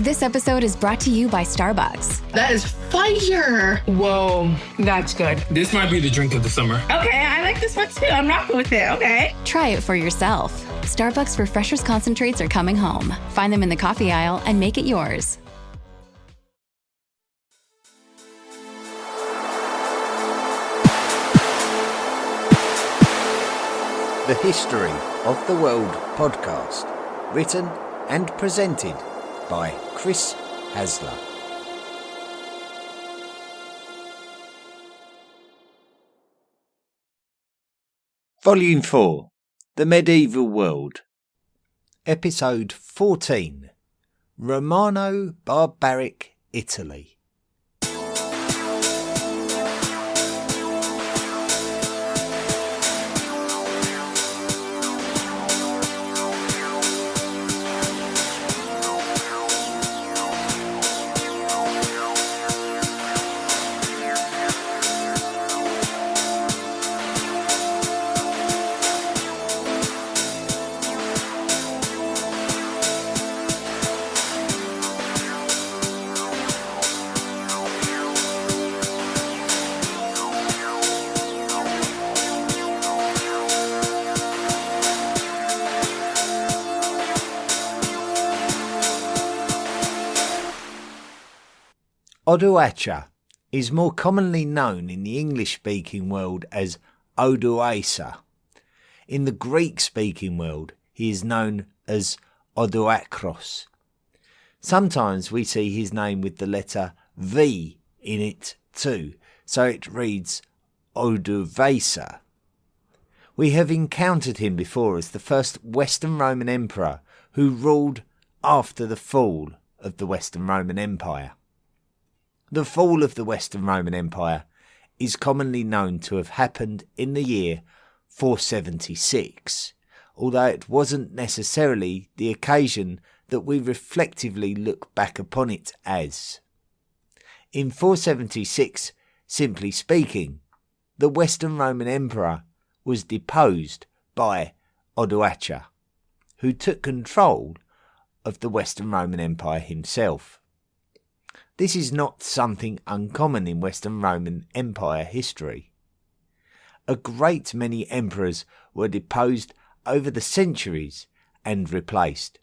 This episode is brought to you by Starbucks. That is fire. Whoa, that's good. This might be the drink of the summer. Okay, I like this one too. I'm rocking with it. Okay. Try it for yourself. Starbucks Refreshers concentrates are coming home. Find them in the coffee aisle and make it yours. The History of the World podcast, written and presented by Chris Hasler. Volume 4, The Medieval World, Episode 14, Romano-Barbaric Italy. Odoacer is more commonly known in the English-speaking world as Odoacer. In the Greek-speaking world, he is known as Odoacros. Sometimes we see his name with the letter V in it too, so it reads Odovacer. We have encountered him before as the first Western Roman emperor who ruled after the fall of the Western Roman Empire. The fall of the Western Roman Empire is commonly known to have happened in the year 476, although it wasn't necessarily the occasion that we reflectively look back upon it as. In 476, simply speaking, the Western Roman Emperor was deposed by Odoacer, who took control of the Western Roman Empire himself. This is not something uncommon in Western Roman Empire history. A great many emperors were deposed over the centuries and replaced.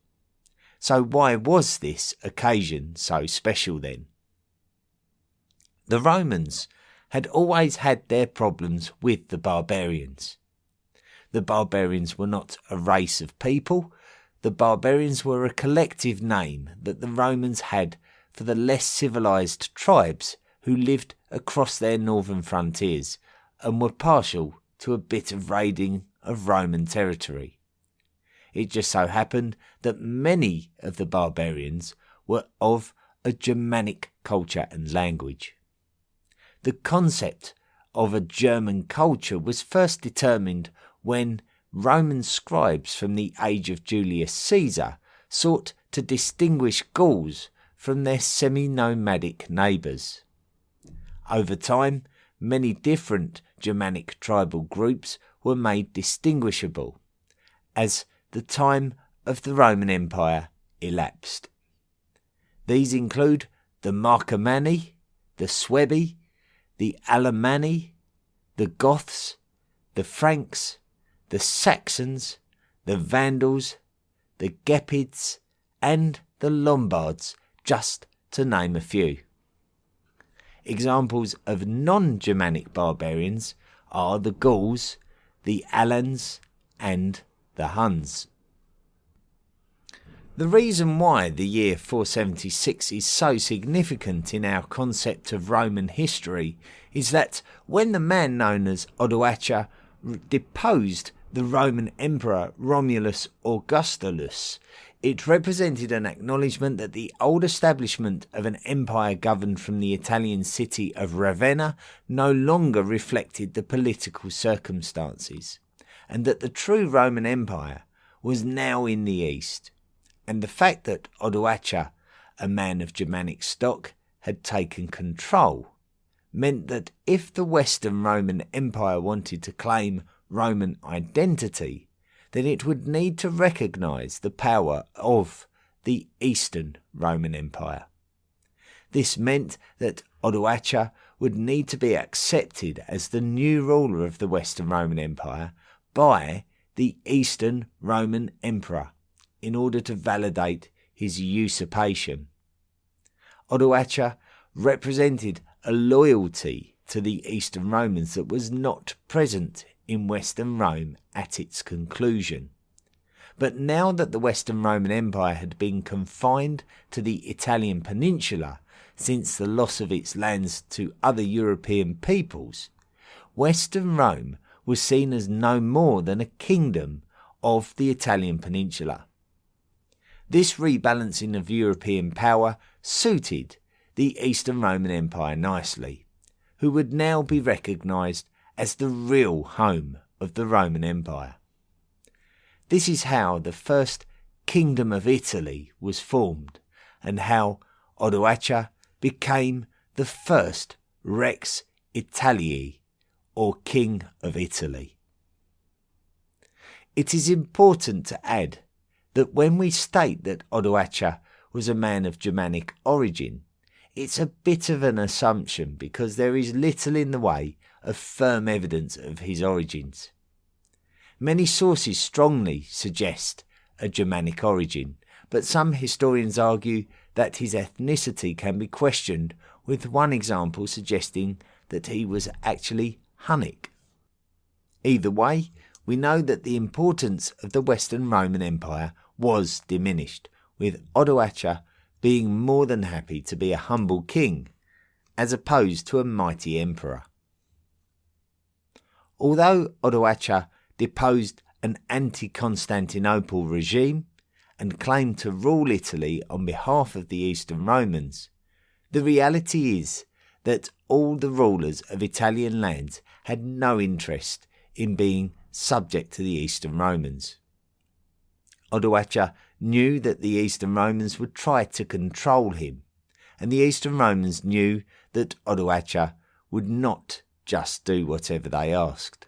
So why was this occasion so special then? The Romans had always had their problems with the barbarians. The barbarians were not a race of people. The barbarians were a collective name that the Romans had for the less civilised tribes who lived across their northern frontiers and were partial to a bit of raiding of Roman territory. It just so happened that many of the barbarians were of a Germanic culture and language. The concept of a German culture was first determined when Roman scribes from the age of Julius Caesar sought to distinguish Gauls from their semi-nomadic neighbours. Over time, many different Germanic tribal groups were made distinguishable as the time of the Roman Empire elapsed. These include the Marcomanni, the Suebi, the Alemanni, the Goths, the Franks, the Saxons, the Vandals, the Gepids, and the Lombards, just to name a few. Examples of non-Germanic barbarians are the Gauls, the Alans, and the Huns. The reason why the year 476 is so significant in our concept of Roman history is that when the man known as Odoacer deposed the Roman Emperor Romulus Augustulus, it represented an acknowledgement that the old establishment of an empire governed from the Italian city of Ravenna no longer reflected the political circumstances, and that the true Roman Empire was now in the east. And the fact that Odoacer, a man of Germanic stock, had taken control meant that if the Western Roman Empire wanted to claim Roman identity, then it would need to recognise the power of the Eastern Roman Empire. This meant that Odoacer would need to be accepted as the new ruler of the Western Roman Empire by the Eastern Roman Emperor in order to validate his usurpation. Odoacer represented a loyalty to the Eastern Romans that was not present in Western Rome at its conclusion. But now that the Western Roman Empire had been confined to the Italian peninsula since the loss of its lands to other European peoples, Western Rome was seen as no more than a kingdom of the Italian peninsula. This rebalancing of European power suited the Eastern Roman Empire nicely, who would now be recognised as the real home of the Roman Empire. This is how the first Kingdom of Italy was formed, and how Odoacer became the first Rex Italiae, or King of Italy. It is important to add that when we state that Odoacer was a man of Germanic origin, it's a bit of an assumption because there is little in the way of firm evidence of his origins. Many sources strongly suggest a Germanic origin, but some historians argue that his ethnicity can be questioned, with one example suggesting that he was actually Hunnic. Either way, we know that the importance of the Western Roman Empire was diminished, with Odoacer being more than happy to be a humble king, as opposed to a mighty emperor. Although Odoacer deposed an anti-Constantinople regime and claimed to rule Italy on behalf of the Eastern Romans, the reality is that all the rulers of Italian lands had no interest in being subject to the Eastern Romans. Odoacer knew that the Eastern Romans would try to control him, and the Eastern Romans knew that Odoacer would not just do whatever they asked.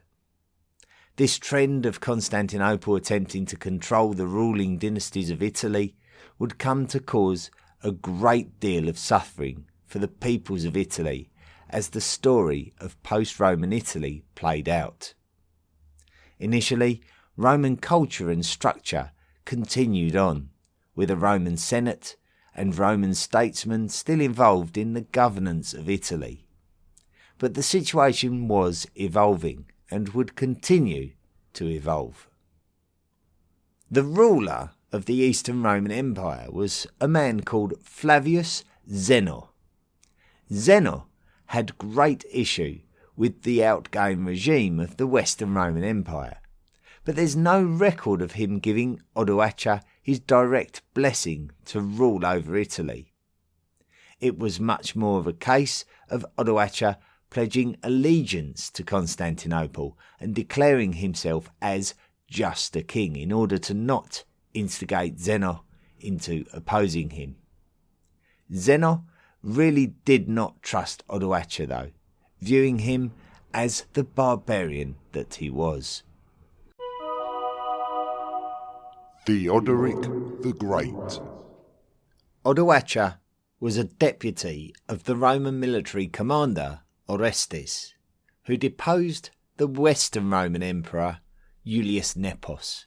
This trend of Constantinople attempting to control the ruling dynasties of Italy would come to cause a great deal of suffering for the peoples of Italy as the story of post-Roman Italy played out. Initially, Roman culture and structure continued on, with a Roman Senate and Roman statesmen still involved in the governance of Italy. But the situation was evolving and would continue to evolve. The ruler of the Eastern Roman Empire was a man called Flavius Zeno. Zeno had great issue with the outgoing regime of the Western Roman Empire, but there's no record of him giving Odoacer his direct blessing to rule over Italy. It was much more of a case of Odoacer pledging allegiance to Constantinople and declaring himself as just a king in order to not instigate Zeno into opposing him. Zeno really did not trust Odoacer though, viewing him as the barbarian that he was. Theodoric the Great. Odoacer was a deputy of the Roman military commander Orestes, who deposed the Western Roman Emperor Julius Nepos.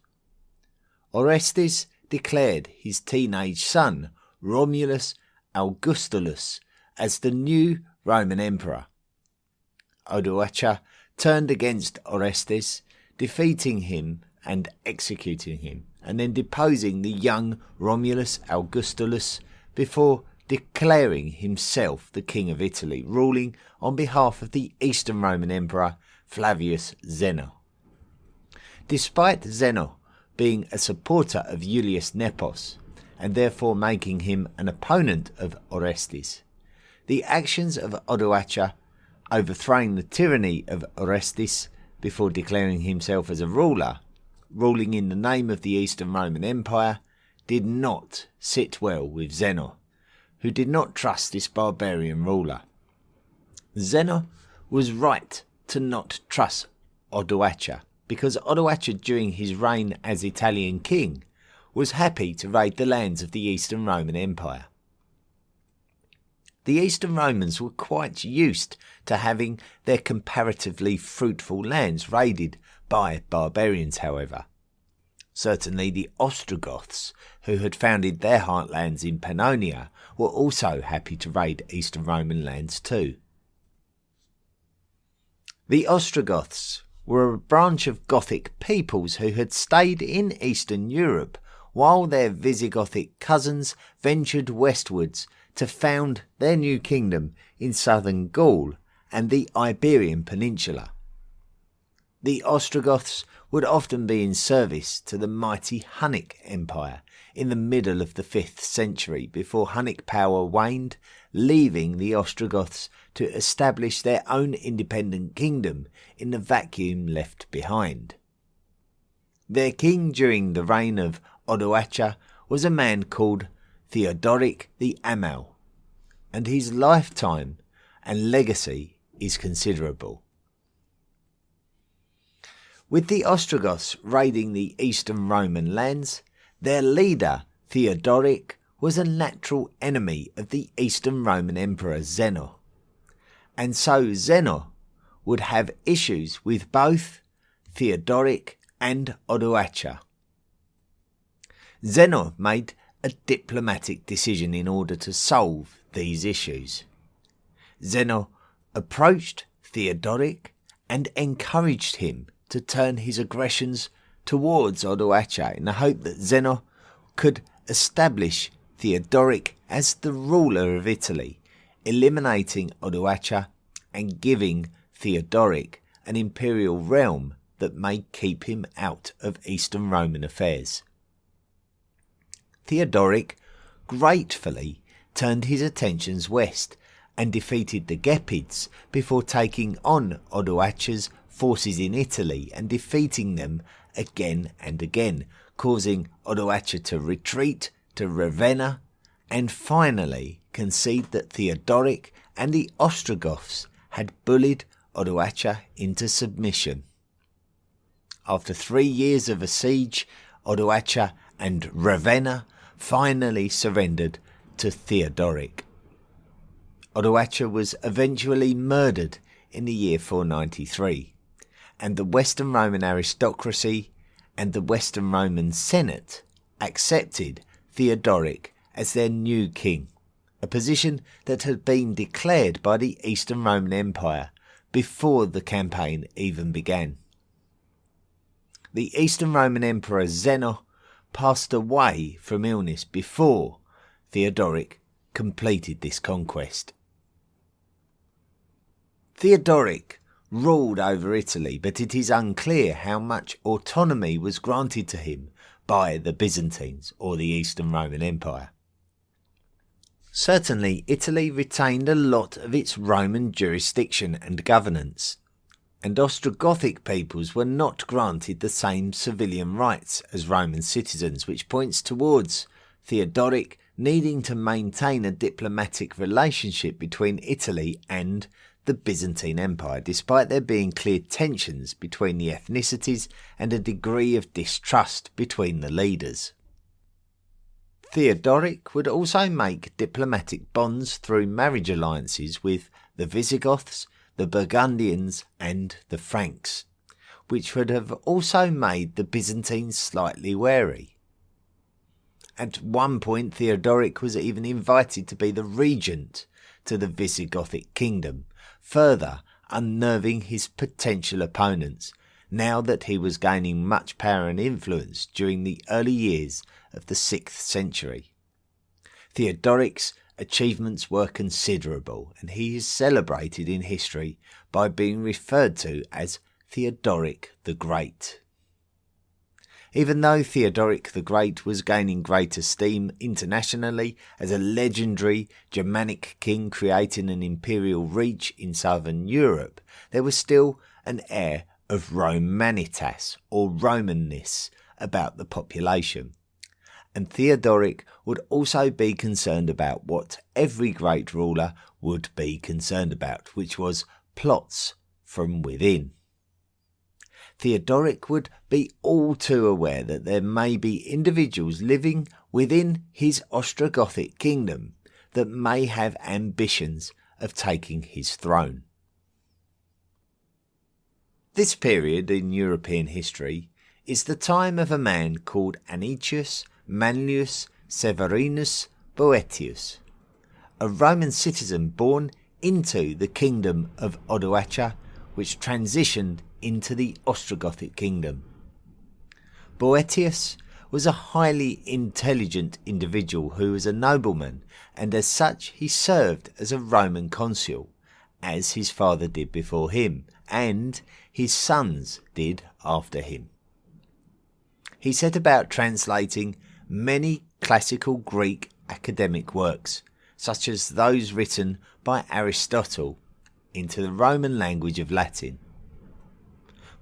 Orestes declared his teenage son Romulus Augustulus as the new Roman Emperor. Odoacer turned against Orestes, defeating him and executing him, and then deposing the young Romulus Augustulus before declaring himself the King of Italy, ruling on behalf of the Eastern Roman Emperor Flavius Zeno. Despite Zeno being a supporter of Julius Nepos, and therefore making him an opponent of Orestes, the actions of Odoacer, overthrowing the tyranny of Orestes before declaring himself as a ruler, ruling in the name of the Eastern Roman Empire, did not sit well with Zeno, who did not trust this barbarian ruler. Zeno was right to not trust Odoacer, because Odoacer during his reign as Italian king was happy to raid the lands of the Eastern Roman Empire. The Eastern Romans were quite used to having their comparatively fruitful lands raided by barbarians, however. Certainly the Ostrogoths, who had founded their heartlands in Pannonia, were also happy to raid Eastern Roman lands too. The Ostrogoths were a branch of Gothic peoples who had stayed in Eastern Europe while their Visigothic cousins ventured westwards to found their new kingdom in southern Gaul and the Iberian Peninsula. The Ostrogoths would often be in service to the mighty Hunnic Empire in the middle of the 5th century before Hunnic power waned, leaving the Ostrogoths to establish their own independent kingdom in the vacuum left behind. Their king during the reign of Odoacer was a man called Theodoric the Amal, and his lifetime and legacy is considerable. With the Ostrogoths raiding the Eastern Roman lands, their leader Theodoric was a natural enemy of the Eastern Roman Emperor Zeno, and so Zeno would have issues with both Theodoric and Odoacer. Zeno made a diplomatic decision in order to solve these issues. Zeno approached Theodoric and encouraged him to turn his aggressions towards Odoacer in the hope that Zeno could establish Theodoric as the ruler of Italy, eliminating Odoacer and giving Theodoric an imperial realm that may keep him out of Eastern Roman affairs. Theodoric gratefully turned his attentions west and defeated the Gepids before taking on Odoacer's forces in Italy and defeating them again and again, causing Odoacer to retreat to Ravenna and finally concede that Theodoric and the Ostrogoths had bullied Odoacer into submission. After 3 years of a siege, Odoacer and Ravenna finally surrendered to Theodoric. Odoacer was eventually murdered in the year 493, and the Western Roman aristocracy and the Western Roman Senate accepted Theodoric as their new king, a position that had been declared by the Eastern Roman Empire before the campaign even began. The Eastern Roman Emperor Zeno passed away from illness before Theodoric completed this conquest. Theodoric ruled over Italy, but it is unclear how much autonomy was granted to him by the Byzantines or the Eastern Roman Empire. Certainly, Italy retained a lot of its Roman jurisdiction and governance, and Ostrogothic peoples were not granted the same civilian rights as Roman citizens, which points towards Theodoric needing to maintain a diplomatic relationship between Italy and the Byzantine Empire, despite there being clear tensions between the ethnicities and a degree of distrust between the leaders. Theodoric would also make diplomatic bonds through marriage alliances with the Visigoths, the Burgundians and the Franks, which would have also made the Byzantines slightly wary. At one point Theodoric was even invited to be the regent to the Visigothic kingdom, further unnerving his potential opponents now that he was gaining much power and influence during the early years of the 6th century. Theodoric's achievements were considerable, and he is celebrated in history by being referred to as Theodoric the Great. Even though Theodoric the Great was gaining great esteem internationally as a legendary Germanic king creating an imperial reach in southern Europe, there was still an air of romanitas or Romanness about the population. And Theodoric would also be concerned about what every great ruler would be concerned about, which was plots from within. Theodoric would be all too aware that there may be individuals living within his Ostrogothic kingdom that may have ambitions of taking his throne. This period in European history is the time of a man called Anicius Manlius Severinus Boetius, a Roman citizen born into the kingdom of Odoacer, which transitioned into the Ostrogothic kingdom. Boetius was a highly intelligent individual who was a nobleman, and as such he served as a Roman consul, as his father did before him, and his sons did after him. He set about translating many classical Greek academic works, such as those written by Aristotle, into the Roman language of Latin.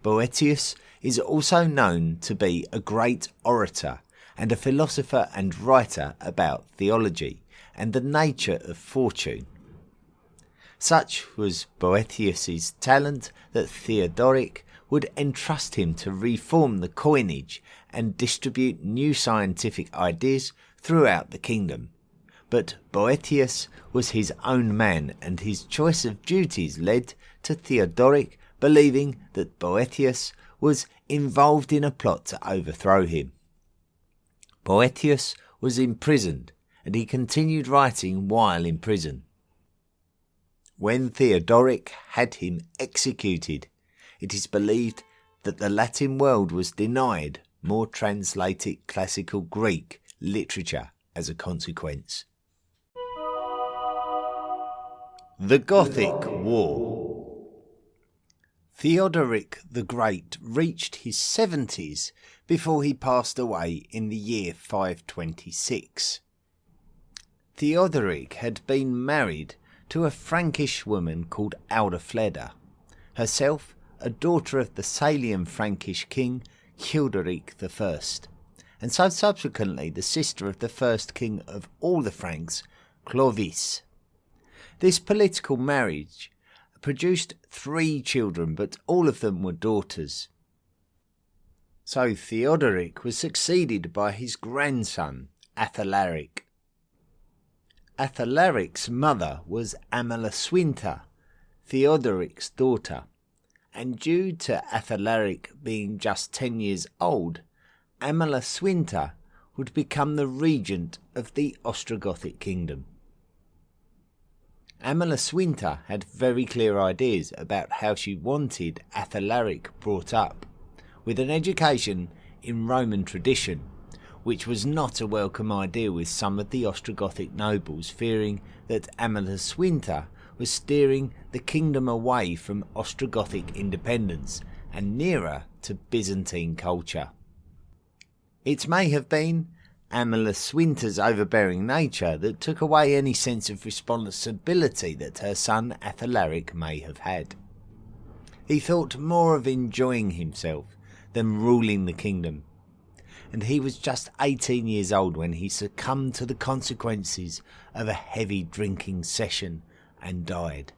Boetius is also known to be a great orator and a philosopher and writer about theology and the nature of fortune. Such was Boetius's talent that Theodoric would entrust him to reform the coinage and distribute new scientific ideas throughout the kingdom. But Boetius was his own man, and his choice of duties led to Theodoric believing that Boetius was involved in a plot to overthrow him. Boetius was imprisoned, and he continued writing while in prison. When Theodoric had him executed, it is believed that the Latin world was denied more translated classical Greek literature as a consequence. The Gothic War. Theodoric the Great reached his 70s before he passed away in the year 526. Theodoric had been married to a Frankish woman called Audafleda, herself a daughter of the Salian Frankish king Childeric I, and so subsequently the sister of the first king of all the Franks, Clovis. This political marriage produced 3 children, but all of them were daughters. So Theodoric was succeeded by his grandson, Athalaric. Athalaric's mother was Amalasuinta, Theodoric's daughter, and due to Athalaric being just 10 years old, Amalasuinta would become the regent of the Ostrogothic kingdom. Amalasuinta had very clear ideas about how she wanted Athalaric brought up, with an education in Roman tradition, which was not a welcome idea with some of the Ostrogothic nobles fearing that Amalasuinta was steering the kingdom away from Ostrogothic independence and nearer to Byzantine culture. It may have been Amalasuinta's overbearing nature that took away any sense of responsibility that her son Athalaric may have had. He thought more of enjoying himself than ruling the kingdom, and he was just 18 years old when he succumbed to the consequences of a heavy drinking session and died.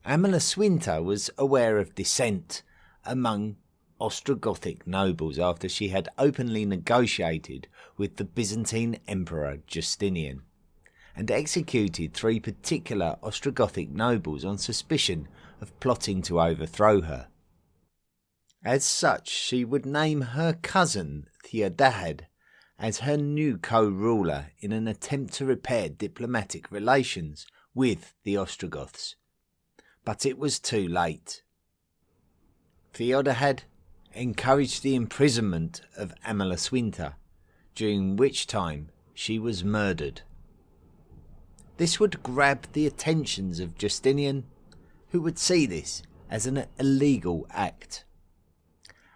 Amalasuinta was aware of dissent among Ostrogothic nobles after she had openly negotiated with the Byzantine Emperor Justinian, and executed 3 particular Ostrogothic nobles on suspicion of plotting to overthrow her. As such, she would name her cousin Theodahad as her new co-ruler in an attempt to repair diplomatic relations with the Ostrogoths. But it was too late. Theodahad encouraged the imprisonment of Amalasuinta, during which time she was murdered. This would grab the attentions of Justinian, who would see this as an illegal act.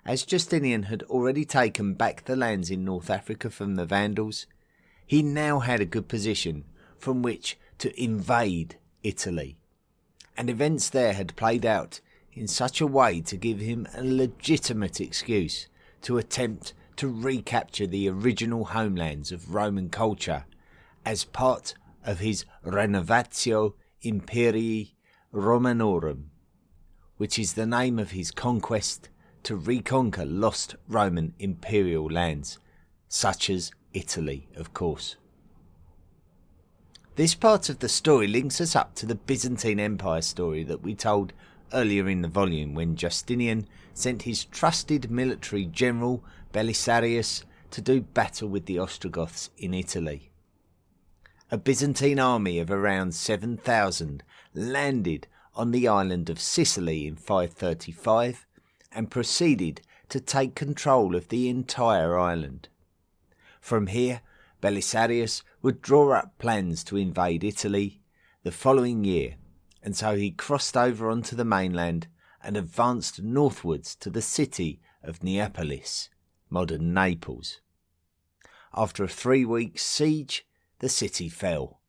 As Justinian had already taken back the lands in North Africa from the Vandals, he now had a good position from which to invade Italy, and events there had played out in such a way to give him a legitimate excuse to attempt to recapture the original homelands of Roman culture as part of his Renovatio Imperii Romanorum, which is the name of his conquest to reconquer lost Roman imperial lands, such as Italy, of course. This part of the story links us up to the Byzantine Empire story that we told earlier in the volume, when Justinian sent his trusted military general Belisarius to do battle with the Ostrogoths in Italy. A Byzantine army of around 7,000 landed on the island of Sicily in 535 and proceeded to take control of the entire island. From here, Belisarius would draw up plans to invade Italy the following year, and so he crossed over onto the mainland and advanced northwards to the city of Neapolis, modern Naples. After a 3-week siege, the city fell.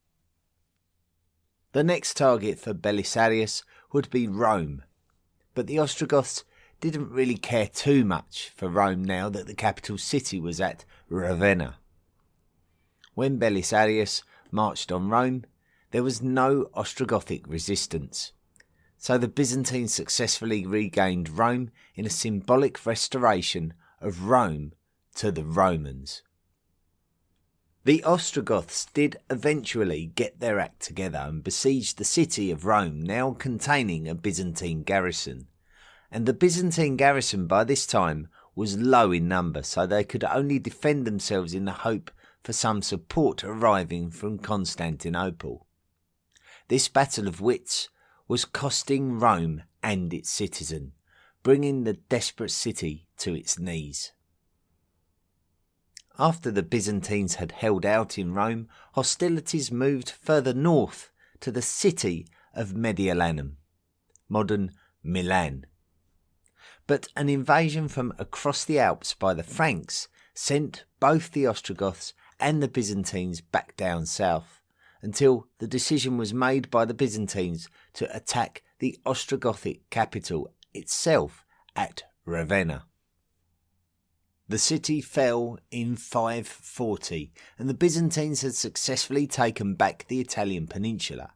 The next target for Belisarius would be Rome, but the Ostrogoths didn't really care too much for Rome now that the capital city was at Ravenna. When Belisarius marched on Rome, there was no Ostrogothic resistance, so the Byzantines successfully regained Rome in a symbolic restoration of Rome to the Romans. The Ostrogoths did eventually get their act together and besieged the city of Rome, now containing a Byzantine garrison, and the Byzantine garrison by this time was low in number, so they could only defend themselves in the hope for some support arriving from Constantinople. This battle of wits was costing Rome and its citizen, bringing the desperate city to its knees. After the Byzantines had held out in Rome, hostilities moved further north to the city of Mediolanum, modern Milan. But an invasion from across the Alps by the Franks sent both the Ostrogoths and the Byzantines back down south, until the decision was made by the Byzantines to attack the Ostrogothic capital itself at Ravenna. The city fell in 540, and the Byzantines had successfully taken back the Italian peninsula,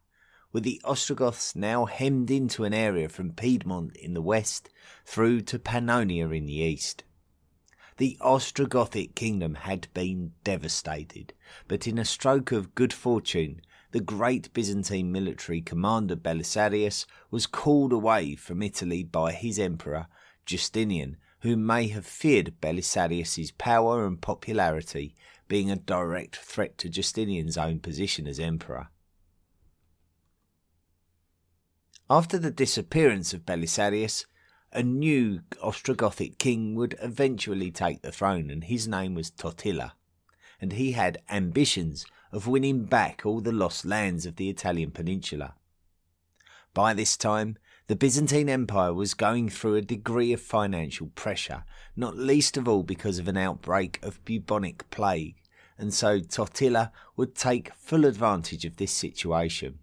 with the Ostrogoths now hemmed into an area from Piedmont in the west through to Pannonia in the east. The Ostrogothic kingdom had been devastated, but in a stroke of good fortune, the great Byzantine military commander Belisarius was called away from Italy by his emperor Justinian, who may have feared Belisarius's power and popularity, being a direct threat to Justinian's own position as emperor. After the disappearance of Belisarius, a new Ostrogothic king would eventually take the throne, and his name was Totila, and he had ambitions of winning back all the lost lands of the Italian peninsula. By this time, the Byzantine Empire was going through a degree of financial pressure, not least of all because of an outbreak of bubonic plague, and so Totila would take full advantage of this situation.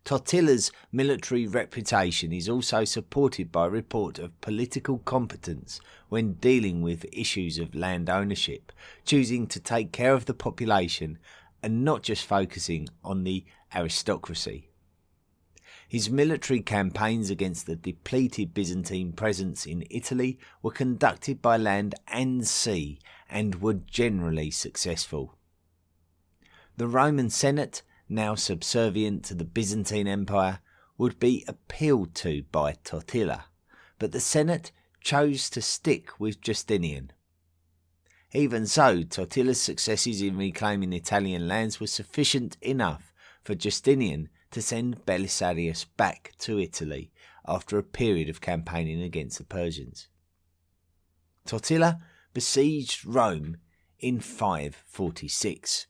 Totila's military reputation is also supported by report of political competence when dealing with issues of land ownership, choosing to take care of the population and not just focusing on the aristocracy. His military campaigns against the depleted Byzantine presence in Italy were conducted by land and sea and were generally successful. The Roman Senate, now subservient to the Byzantine Empire, would be appealed to by Totila, but the Senate chose to stick with Justinian. Even so, Totila's successes in reclaiming Italian lands were sufficient enough for Justinian to send Belisarius back to Italy after a period of campaigning against the Persians. Totila besieged Rome in 546.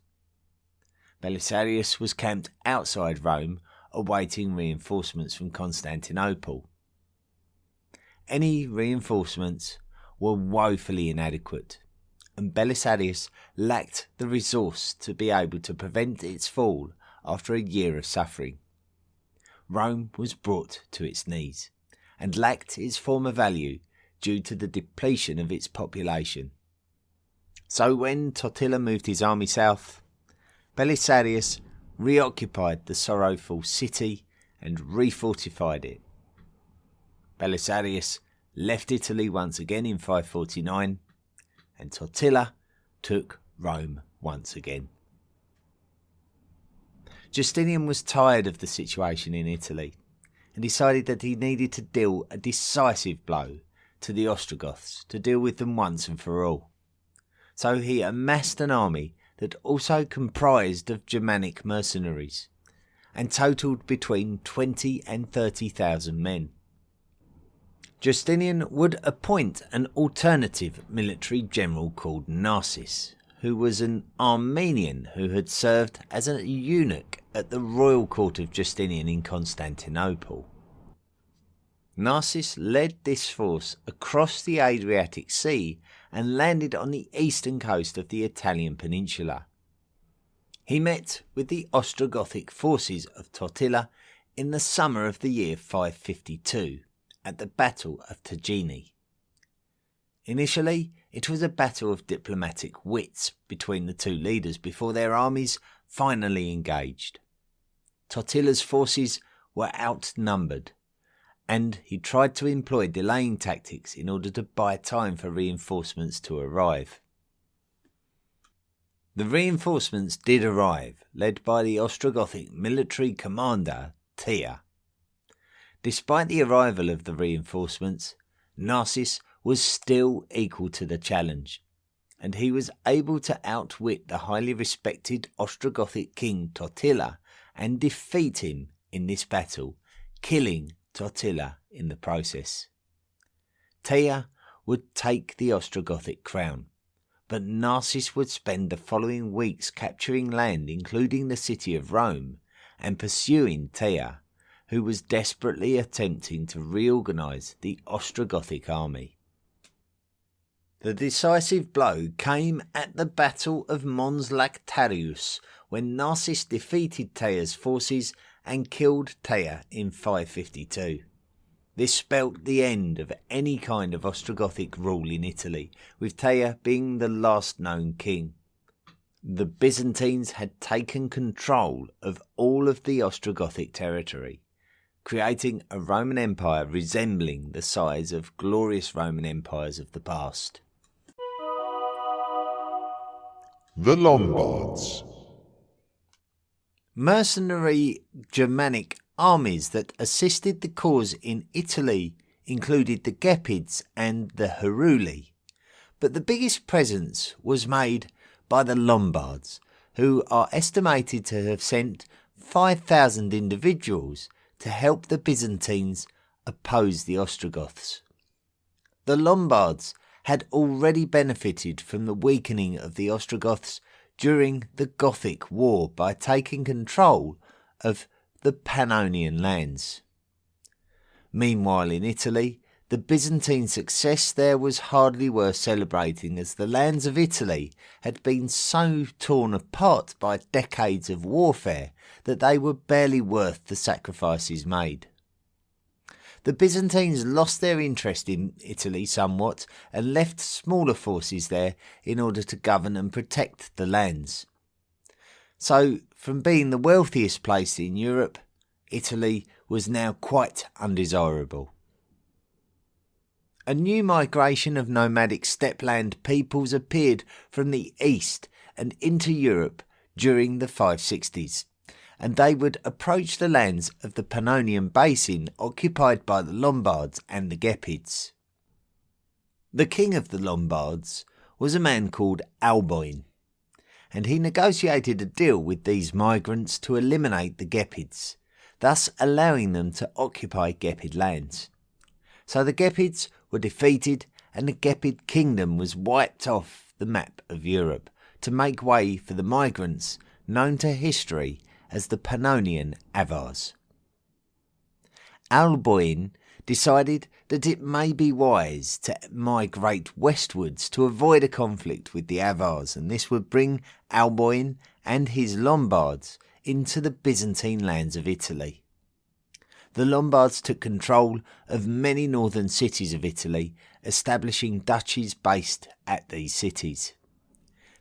Belisarius was camped outside Rome, awaiting reinforcements from Constantinople. Any reinforcements were woefully inadequate, and Belisarius lacked the resource to be able to prevent its fall after a year of suffering. Rome was brought to its knees, and lacked its former value due to the depletion of its population. So when Totila moved his army south, Belisarius reoccupied the sorrowful city and refortified it. Belisarius left Italy once again in 549, and Totila took Rome once again. Justinian was tired of the situation in Italy and decided that he needed to deal a decisive blow to the Ostrogoths to deal with them once and for all. So he amassed an army that also comprised of Germanic mercenaries and totalled between 20 and 30,000 men. Justinian would appoint an alternative military general called Narses, who was an Armenian who had served as a eunuch at the royal court of Justinian in Constantinople. Narses led this force across the Adriatic Sea and landed on the eastern coast of the Italian peninsula. He met with the Ostrogothic forces of Totila in the summer of the year 552 at the Battle of Tegini. Initially, it was a battle of diplomatic wits between the two leaders before their armies finally engaged. Totila's forces were outnumbered, and he tried to employ delaying tactics in order to buy time for reinforcements to arrive. The reinforcements did arrive, led by the Ostrogothic military commander Tia. Despite the arrival of the reinforcements, Narses was still equal to the challenge, and he was able to outwit the highly respected Ostrogothic king Totila and defeat him in this battle, killing Totila in the process. Tia would take the Ostrogothic crown, but Narses would spend the following weeks capturing land, including the city of Rome, and pursuing Tia, who was desperately attempting to reorganise the Ostrogothic army. The decisive blow came at the Battle of Mons Lactarius, when Narses defeated Tia's forces and killed Tia in 552. This spelt the end of any kind of Ostrogothic rule in Italy, with Tia being the last known king. The Byzantines had taken control of all of the Ostrogothic territory, creating a Roman Empire resembling the size of glorious Roman empires of the past. The Lombards. Mercenary Germanic armies that assisted the cause in Italy included the Gepids and the Heruli, but the biggest presence was made by the Lombards, who are estimated to have sent 5,000 individuals to help the Byzantines oppose the Ostrogoths. The Lombards had already benefited from the weakening of the Ostrogoths during the Gothic War by taking control of the Pannonian lands. Meanwhile in Italy, the Byzantine success there was hardly worth celebrating, as the lands of Italy had been so torn apart by decades of warfare that they were barely worth the sacrifices made. The Byzantines lost their interest in Italy somewhat and left smaller forces there in order to govern and protect the lands. So, from being the wealthiest place in Europe, Italy was now quite undesirable. A new migration of nomadic steppeland peoples appeared from the east and into Europe during the 560s, and they would approach the lands of the Pannonian Basin occupied by the Lombards and the Gepids. The king of the Lombards was a man called Alboin, and he negotiated a deal with these migrants to eliminate the Gepids, thus allowing them to occupy Gepid lands. So the Gepids were defeated and the Gepid kingdom was wiped off the map of Europe to make way for the migrants known to history as the Pannonian Avars. Alboin decided that it may be wise to migrate westwards to avoid a conflict with the Avars, and this would bring Alboin and his Lombards into the Byzantine lands of Italy. The Lombards took control of many northern cities of Italy, establishing duchies based at these cities.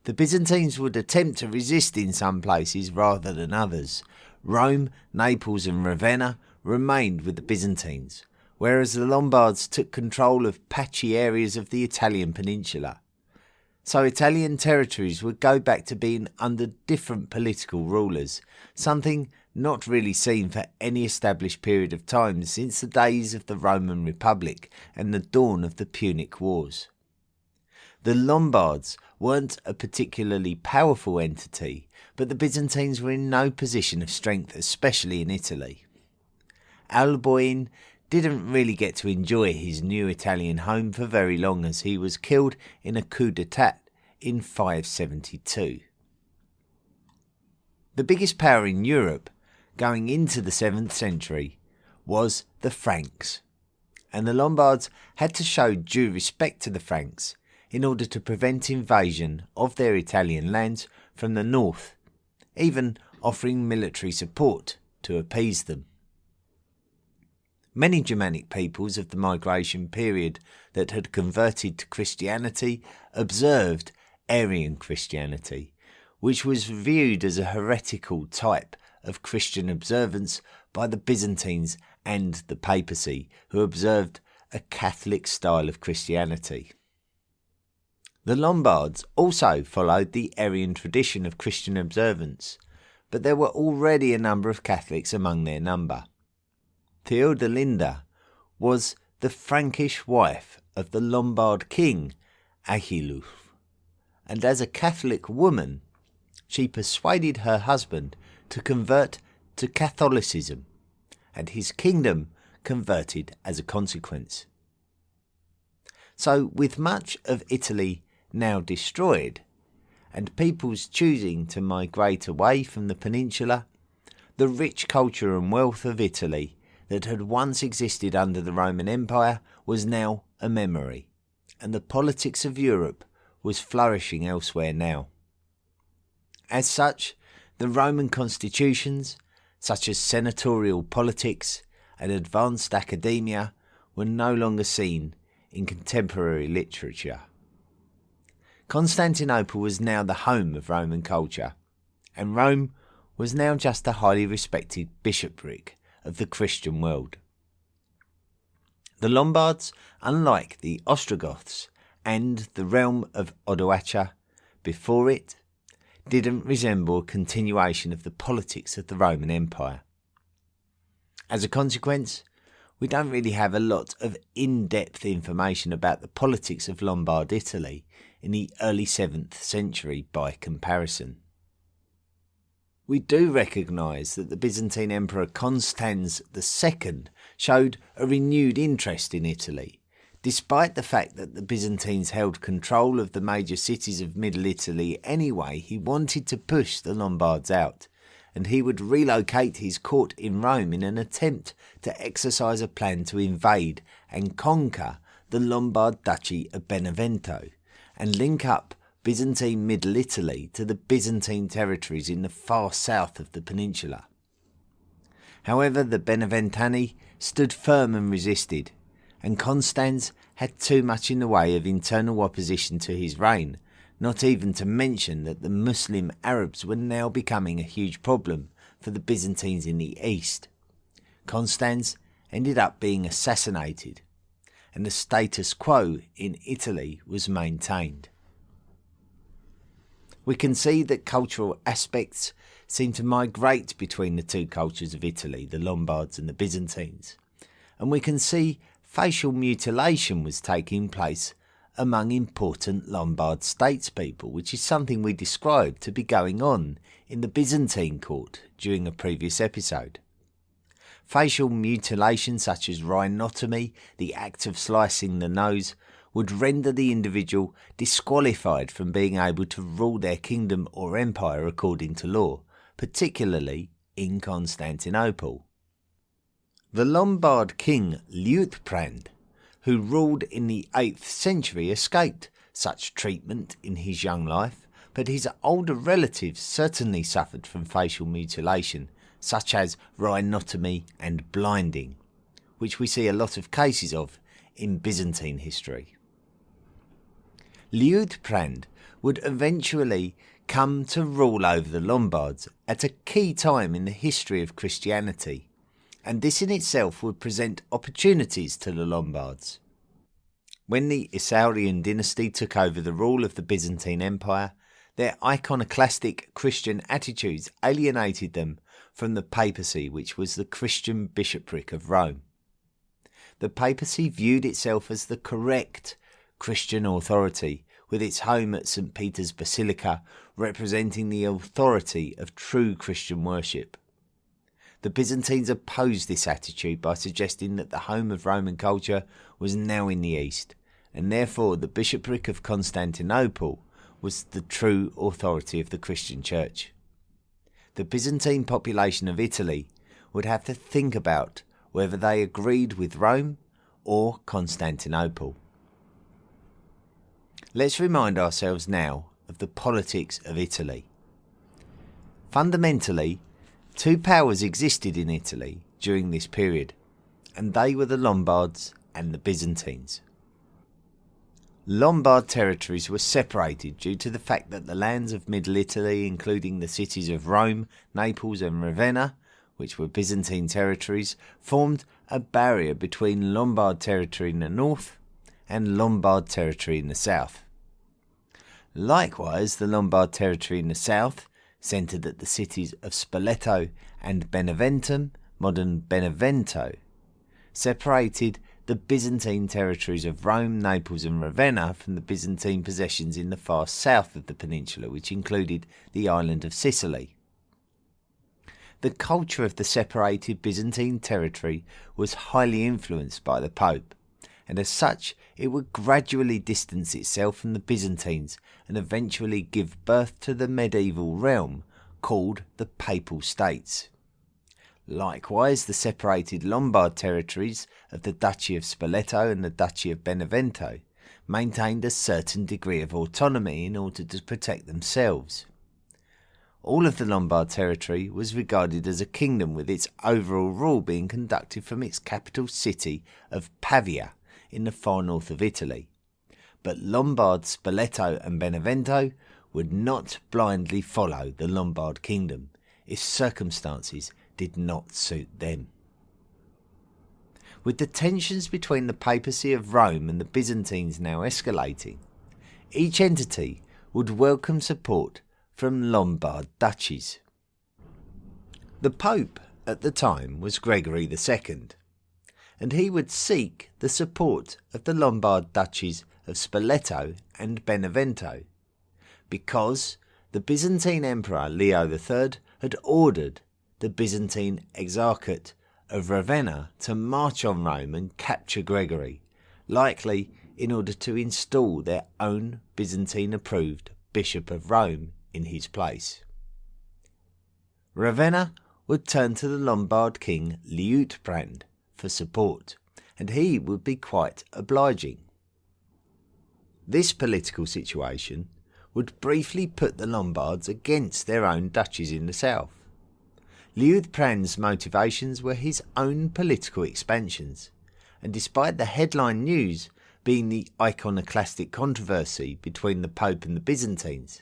The Byzantines would attempt to resist in some places rather than others. Rome, Naples and Ravenna remained with the Byzantines, whereas the Lombards took control of patchy areas of the Italian peninsula. So Italian territories would go back to being under different political rulers, something not really seen for any established period of time since the days of the Roman Republic and the dawn of the Punic Wars. The Lombards weren't a particularly powerful entity, but the Byzantines were in no position of strength, especially in Italy. Alboin didn't really get to enjoy his new Italian home for very long, as he was killed in a coup d'etat in 572. The biggest power in Europe going into the 7th century was the Franks, and the Lombards had to show due respect to the Franks in order to prevent invasion of their Italian lands from the north, even offering military support to appease them. Many Germanic peoples of the migration period that had converted to Christianity observed Arian Christianity, which was viewed as a heretical type of Christian observance by the Byzantines and the papacy, who observed a Catholic style of Christianity. The Lombards also followed the Arian tradition of Christian observance, but there were already a number of Catholics among their number. Theodelinda was the Frankish wife of the Lombard king Achilulf, and as a Catholic woman, she persuaded her husband to convert to Catholicism, and his kingdom converted as a consequence. So, with much of Italy now destroyed, and peoples choosing to migrate away from the peninsula, the rich culture and wealth of Italy that had once existed under the Roman Empire was now a memory, and the politics of Europe was flourishing elsewhere now. As such, the Roman constitutions, such as senatorial politics and advanced academia, were no longer seen in contemporary literature. Constantinople was now the home of Roman culture, and Rome was now just a highly respected bishopric of the Christian world. The Lombards, unlike the Ostrogoths and the realm of Odoacer before it, didn't resemble a continuation of the politics of the Roman Empire. As a consequence, we don't really have a lot of in-depth information about the politics of Lombard Italy in the early 7th century by comparison. We do recognise that the Byzantine Emperor Constans II showed a renewed interest in Italy, despite the fact that the Byzantines held control of the major cities of Middle Italy anyway. He wanted to push the Lombards out, and he would relocate his court in Rome in an attempt to exercise a plan to invade and conquer the Lombard Duchy of Benevento, and link up Byzantine Middle Italy to the Byzantine territories in the far south of the peninsula. However, the Beneventani stood firm and resisted, and Constans had too much in the way of internal opposition to his reign, not even to mention that the Muslim Arabs were now becoming a huge problem for the Byzantines in the east. Constans ended up being assassinated, and the status quo in Italy was maintained. We can see that cultural aspects seem to migrate between the two cultures of Italy, the Lombards and the Byzantines, and we can see facial mutilation was taking place among important Lombard statespeople, which is something we described to be going on in the Byzantine court during a previous episode. Facial mutilation such as rhinotomy, the act of slicing the nose, would render the individual disqualified from being able to rule their kingdom or empire according to law, particularly in Constantinople. The Lombard king Liutprand, who ruled in the 8th century, escaped such treatment in his young life, but his older relatives certainly suffered from facial mutilation, such as rhinotomy and blinding, which we see a lot of cases of in Byzantine history. Liutprand would eventually come to rule over the Lombards at a key time in the history of Christianity, and this in itself would present opportunities to the Lombards. When the Isaurian dynasty took over the rule of the Byzantine Empire, their iconoclastic Christian attitudes alienated them from the papacy, which was the Christian bishopric of Rome. The papacy viewed itself as the correct Christian authority, with its home at St. Peter's Basilica representing the authority of true Christian worship. The Byzantines opposed this attitude by suggesting that the home of Roman culture was now in the east, and therefore the bishopric of Constantinople was the true authority of the Christian Church. The Byzantine population of Italy would have to think about whether they agreed with Rome or Constantinople. Let's remind ourselves now of the politics of Italy. Fundamentally, two powers existed in Italy during this period, and they were the Lombards and the Byzantines. Lombard territories were separated due to the fact that the lands of Middle Italy, including the cities of Rome, Naples and Ravenna, which were Byzantine territories, formed a barrier between Lombard territory in the north and Lombard territory in the south. Likewise, the Lombard territory in the south, centred at the cities of Spoleto and Beneventum, modern Benevento, separated the Byzantine territories of Rome, Naples and Ravenna from the Byzantine possessions in the far south of the peninsula, which included the island of Sicily. The culture of the separated Byzantine territory was highly influenced by the Pope, and as such it would gradually distance itself from the Byzantines and eventually give birth to the medieval realm called the Papal States. Likewise, the separated Lombard territories of the Duchy of Spoleto and the Duchy of Benevento maintained a certain degree of autonomy in order to protect themselves. All of the Lombard territory was regarded as a kingdom, with its overall rule being conducted from its capital city of Pavia in the far north of Italy. But Lombard, Spoleto and Benevento would not blindly follow the Lombard kingdom if circumstances did not suit them. With the tensions between the papacy of Rome and the Byzantines now escalating, each entity would welcome support from Lombard duchies. The Pope at the time was Gregory II, and he would seek the support of the Lombard duchies of Spoleto and Benevento, because the Byzantine Emperor Leo III had ordered the Byzantine Exarchate of Ravenna to march on Rome and capture Gregory, likely in order to install their own Byzantine-approved Bishop of Rome in his place. Ravenna would turn to the Lombard king Liutprand for support, and he would be quite obliging. This political situation would briefly put the Lombards against their own duchies in the south. Liutprand's motivations were his own political expansions, and despite the headline news being the iconoclastic controversy between the Pope and the Byzantines,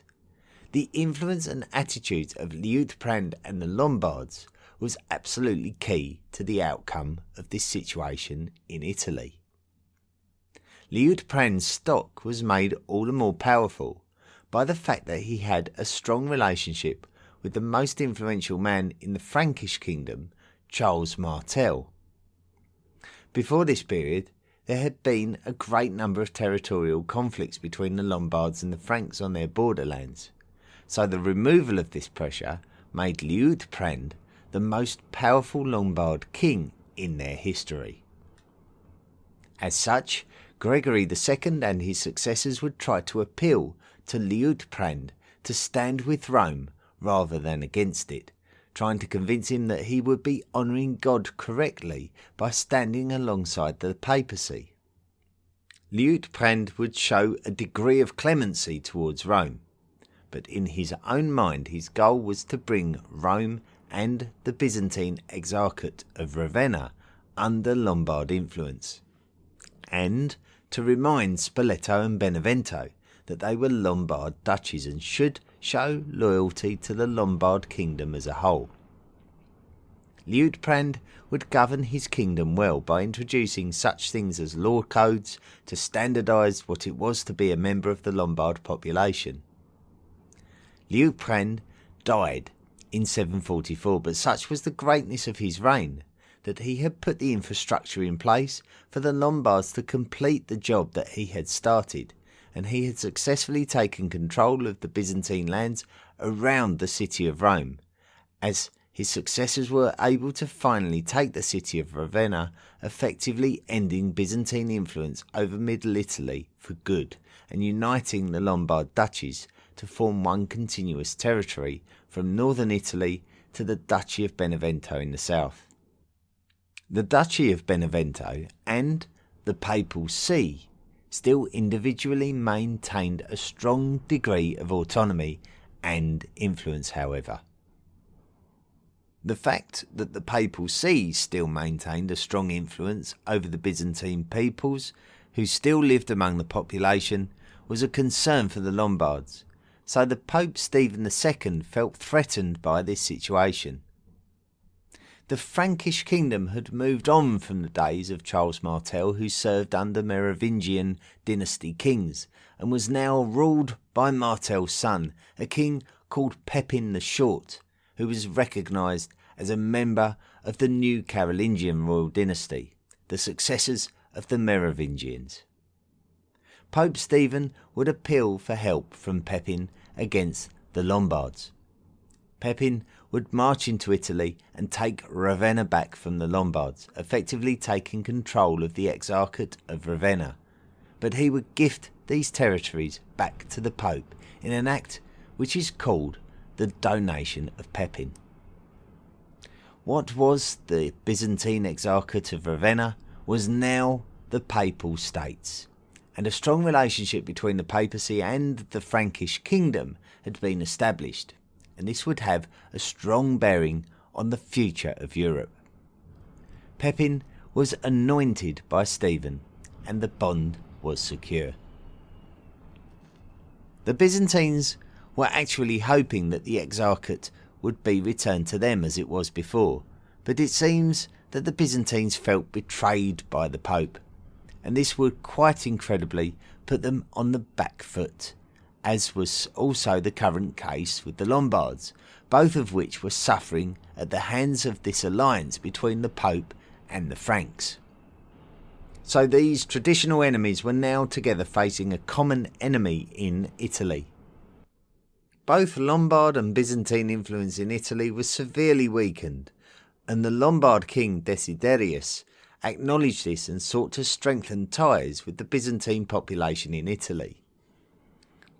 the influence and attitudes of Liutprand and the Lombards was absolutely key to the outcome of this situation in Italy. Liutprand's stock was made all the more powerful by the fact that he had a strong relationship with the most influential man in the Frankish kingdom, Charles Martel. Before this period, there had been a great number of territorial conflicts between the Lombards and the Franks on their borderlands, so the removal of this pressure made Liutprand the most powerful Lombard king in their history. As such, Gregory II and his successors would try to appeal to Liutprand to stand with Rome rather than against it, trying to convince him that he would be honouring God correctly by standing alongside the papacy. Liutprand would show a degree of clemency towards Rome, but in his own mind his goal was to bring Rome and the Byzantine Exarchate of Ravenna under Lombard influence, and to remind Spoleto and Benevento that they were Lombard duchies and should show loyalty to the Lombard kingdom as a whole. Liutprand would govern his kingdom well by introducing such things as law codes to standardise what it was to be a member of the Lombard population. Liutprand died in 744, but such was the greatness of his reign that he had put the infrastructure in place for the Lombards to complete the job that he had started, and he had successfully taken control of the Byzantine lands around the city of Rome, as his successors were able to finally take the city of Ravenna, effectively ending Byzantine influence over Middle Italy for good and uniting the Lombard duchies to form one continuous territory from northern Italy to the Duchy of Benevento in the south. The Duchy of Benevento and the Papal See still individually maintained a strong degree of autonomy and influence, however. The fact that the Papal See still maintained a strong influence over the Byzantine peoples who still lived among the population was a concern for the Lombards, so the Pope Stephen II felt threatened by this situation. The Frankish kingdom had moved on from the days of Charles Martel, who served under Merovingian dynasty kings, and was now ruled by Martel's son, a king called Pepin the Short, who was recognised as a member of the new Carolingian royal dynasty, the successors of the Merovingians. Pope Stephen would appeal for help from Pepin against the Lombards. Pepin would march into Italy and take Ravenna back from the Lombards, effectively taking control of the Exarchate of Ravenna, but he would gift these territories back to the Pope in an act which is called the Donation of Pepin. What was the Byzantine Exarchate of Ravenna was now the Papal States, and a strong relationship between the papacy and the Frankish kingdom had been established, and this would have a strong bearing on the future of Europe. Pepin was anointed by Stephen, and the bond was secure. The Byzantines were actually hoping that the Exarchate would be returned to them as it was before, but it seems that the Byzantines felt betrayed by the Pope, and this would quite incredibly put them on the back foot, as was also the current case with the Lombards, both of which were suffering at the hands of this alliance between the Pope and the Franks. So these traditional enemies were now together facing a common enemy in Italy. Both Lombard and Byzantine influence in Italy was severely weakened, and the Lombard king Desiderius acknowledged this and sought to strengthen ties with the Byzantine population in Italy.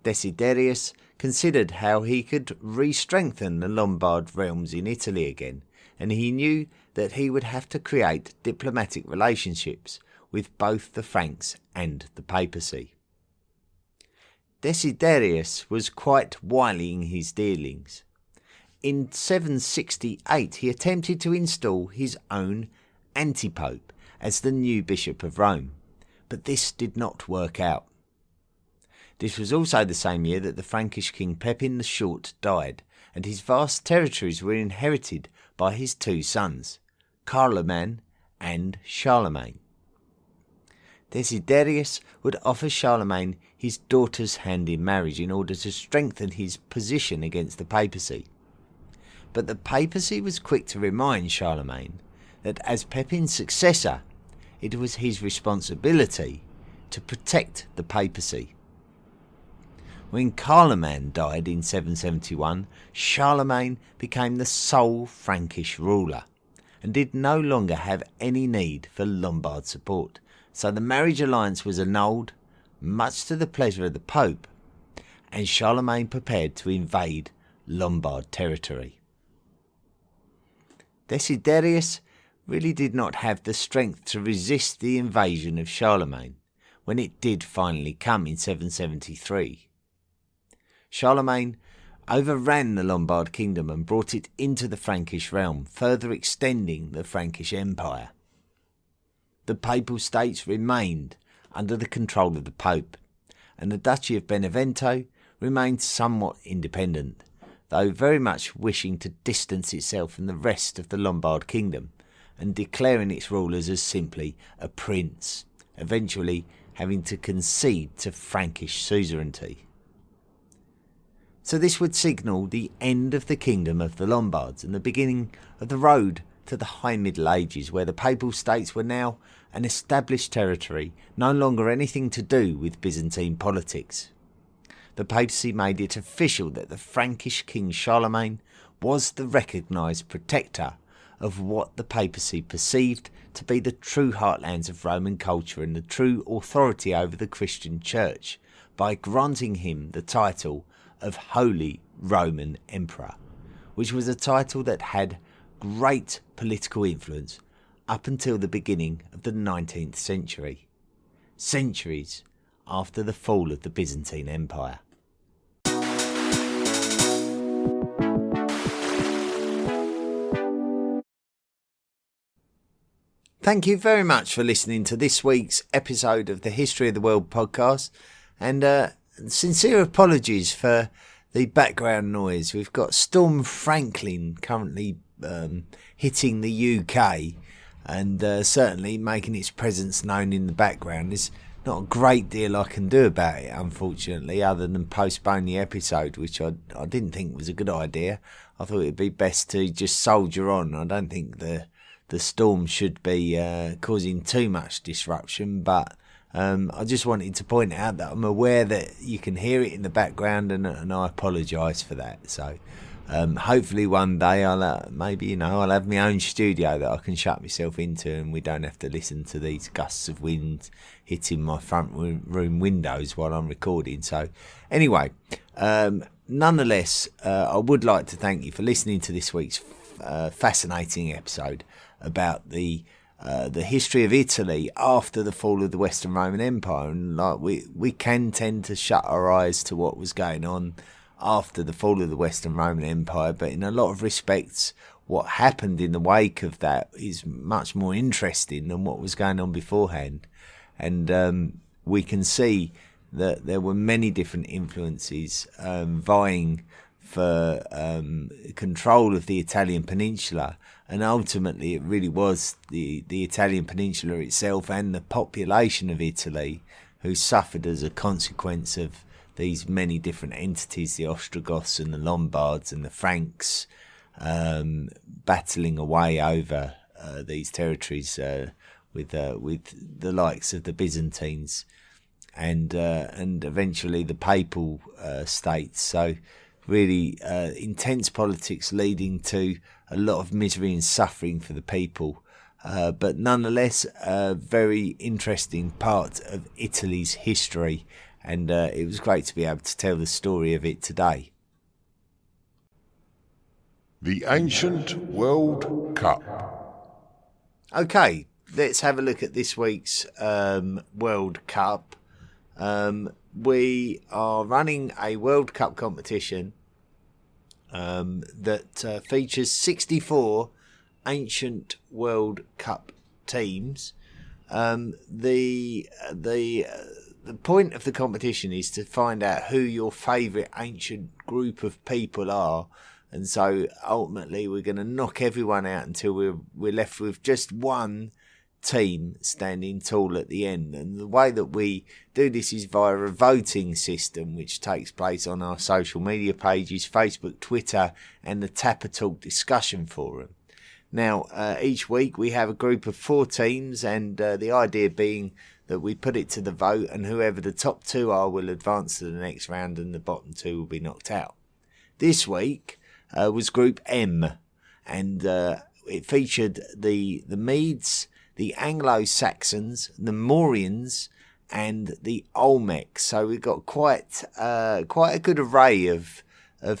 Desiderius considered how he could re-strengthen the Lombard realms in Italy again, and he knew that he would have to create diplomatic relationships with both the Franks and the papacy. Desiderius was quite wily in his dealings. In 768 he attempted to install his own antipope as the new Bishop of Rome, but this did not work out. This was also the same year that the Frankish king Pepin the Short died, and his vast territories were inherited by his two sons, Carloman and Charlemagne. Desiderius would offer Charlemagne his daughter's hand in marriage in order to strengthen his position against the papacy. But the papacy was quick to remind Charlemagne that as Pepin's successor, it was his responsibility to protect the papacy. When Carloman died in 771, Charlemagne became the sole Frankish ruler and did no longer have any need for Lombard support, so the marriage alliance was annulled, much to the pleasure of the Pope, and Charlemagne prepared to invade Lombard territory. Desiderius really did not have the strength to resist the invasion of Charlemagne when it did finally come in 773. Charlemagne overran the Lombard kingdom and brought it into the Frankish realm, further extending the Frankish Empire. The Papal States remained under the control of the Pope, and the Duchy of Benevento remained somewhat independent, though very much wishing to distance itself from the rest of the Lombard kingdom and declaring its rulers as simply a prince, eventually having to concede to Frankish suzerainty. So this would signal the end of the kingdom of the Lombards and the beginning of the road to the High Middle Ages, where the Papal States were now an established territory, no longer anything to do with Byzantine politics. The papacy made it official that the Frankish king Charlemagne was the recognised protector of what the papacy perceived to be the true heartlands of Roman culture and the true authority over the Christian Church, by granting him the title of Holy Roman Emperor, which was a title that had great political influence up until the beginning of the 19th century, centuries after the fall of the Byzantine Empire. Thank you very much for listening to this week's episode of the History of the World podcast, and sincere apologies for the background noise. We've got Storm Franklin currently hitting the UK and certainly making its presence known in the background. There's not a great deal I can do about it, unfortunately, other than postpone the episode, which I didn't think was a good idea. I thought it'd be best to just soldier on. I don't think the storm should be causing too much disruption, but I just wanted to point out that I'm aware that you can hear it in the background, and I apologise for that. So hopefully one day I'll I'll have my own studio that I can shut myself into, and we don't have to listen to these gusts of wind hitting my front room windows while I'm recording. So anyway, nonetheless, I would like to thank you for listening to this week's fascinating episode about the history of Italy after the fall of the Western Roman Empire. And we can tend to shut our eyes to what was going on after the fall of the Western Roman Empire, but in a lot of respects what happened in the wake of that is much more interesting than what was going on beforehand. And we can see that there were many different influences vying for control of the Italian peninsula, and ultimately it really was the Italian peninsula itself and the population of Italy who suffered as a consequence of these many different entities, the Ostrogoths and the Lombards and the Franks, battling away over these territories with the likes of the Byzantines and eventually the Papal States. So really intense politics leading to a lot of misery and suffering for the people, but nonetheless a very interesting part of Italy's history, and it was great to be able to tell the story of it today. The Ancient World Cup. Okay, let's have a look at this week's World Cup. We are running a World Cup competition that features 64 ancient World Cup teams. The point of the competition is to find out who your favourite ancient group of people are, and so ultimately we're going to knock everyone out until we're left with just one team standing tall at the end. And the way that we do this is via a voting system which takes place on our social media pages, Facebook, Twitter and the Tapper Talk discussion forum. Now each week we have a group of 4 teams, and the idea being that we put it to the vote, and whoever the top 2 are will advance to the next round and the bottom 2 will be knocked out. This week was Group M, and it featured the Medes, the Anglo-Saxons, the Mauryans, and the Olmecs. So we've got quite a good array of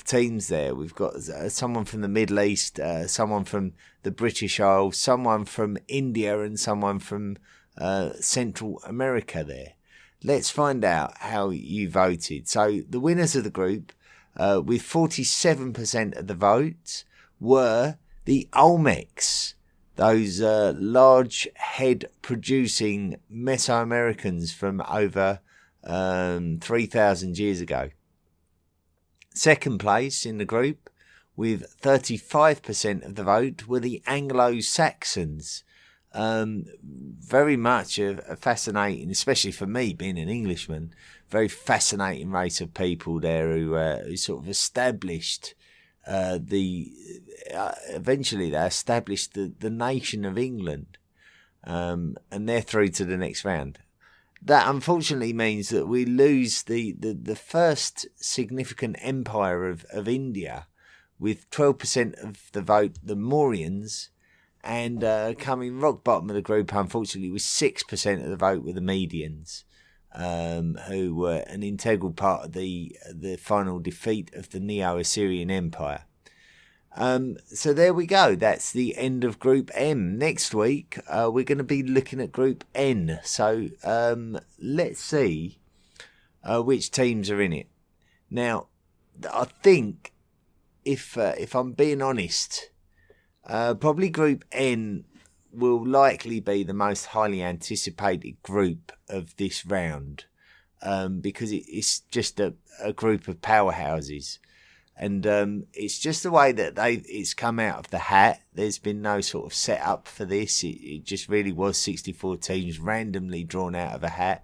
teams there. We've got someone from the Middle East, someone from the British Isles, someone from India, and someone from Central America there. Let's find out how you voted. So the winners of the group, with 47% of the votes, were the Olmecs, those large head producing Mesoamericans from over 3,000 years ago. Second place in the group, with 35% of the vote, were the Anglo-Saxons. Very much a fascinating, especially for me being an Englishman, very fascinating race of people there who sort of established eventually they established the nation of England, and they're through to the next round. That unfortunately means that we lose the first significant empire of India, with 12% of the vote, the Mauryans, and coming rock bottom of the group, unfortunately, with 6% of the vote, were the Medians, who were an integral part of the final defeat of the Neo-Assyrian Empire. So there we go. That's the end of Group M. Next week, we're going to be looking at Group N. So let's see which teams are in it. Now, I think, if I'm being honest, probably Group N will likely be the most highly anticipated group of this round, because it's just a group of powerhouses. And it's just the way that it's come out of the hat. There's been no sort of setup for this. It just really was 64 teams randomly drawn out of a hat.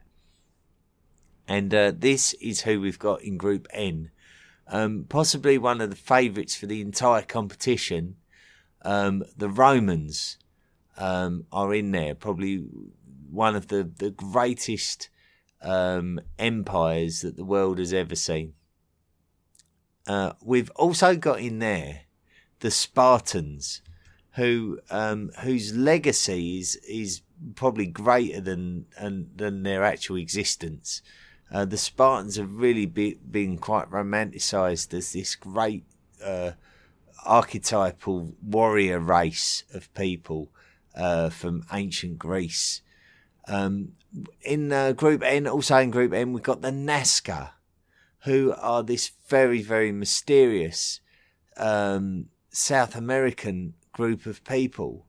And this is who we've got in Group N. Possibly one of the favourites for the entire competition. The Romans are in there. Probably one of the greatest empires that the world has ever seen. We've also got in there the Spartans, whose legacy is probably greater than their actual existence. The Spartans have really been quite romanticised as this great archetypal warrior race of people from ancient Greece. In Group N, also in Group N, we've got the Nazca, who are this very, very mysterious South American group of people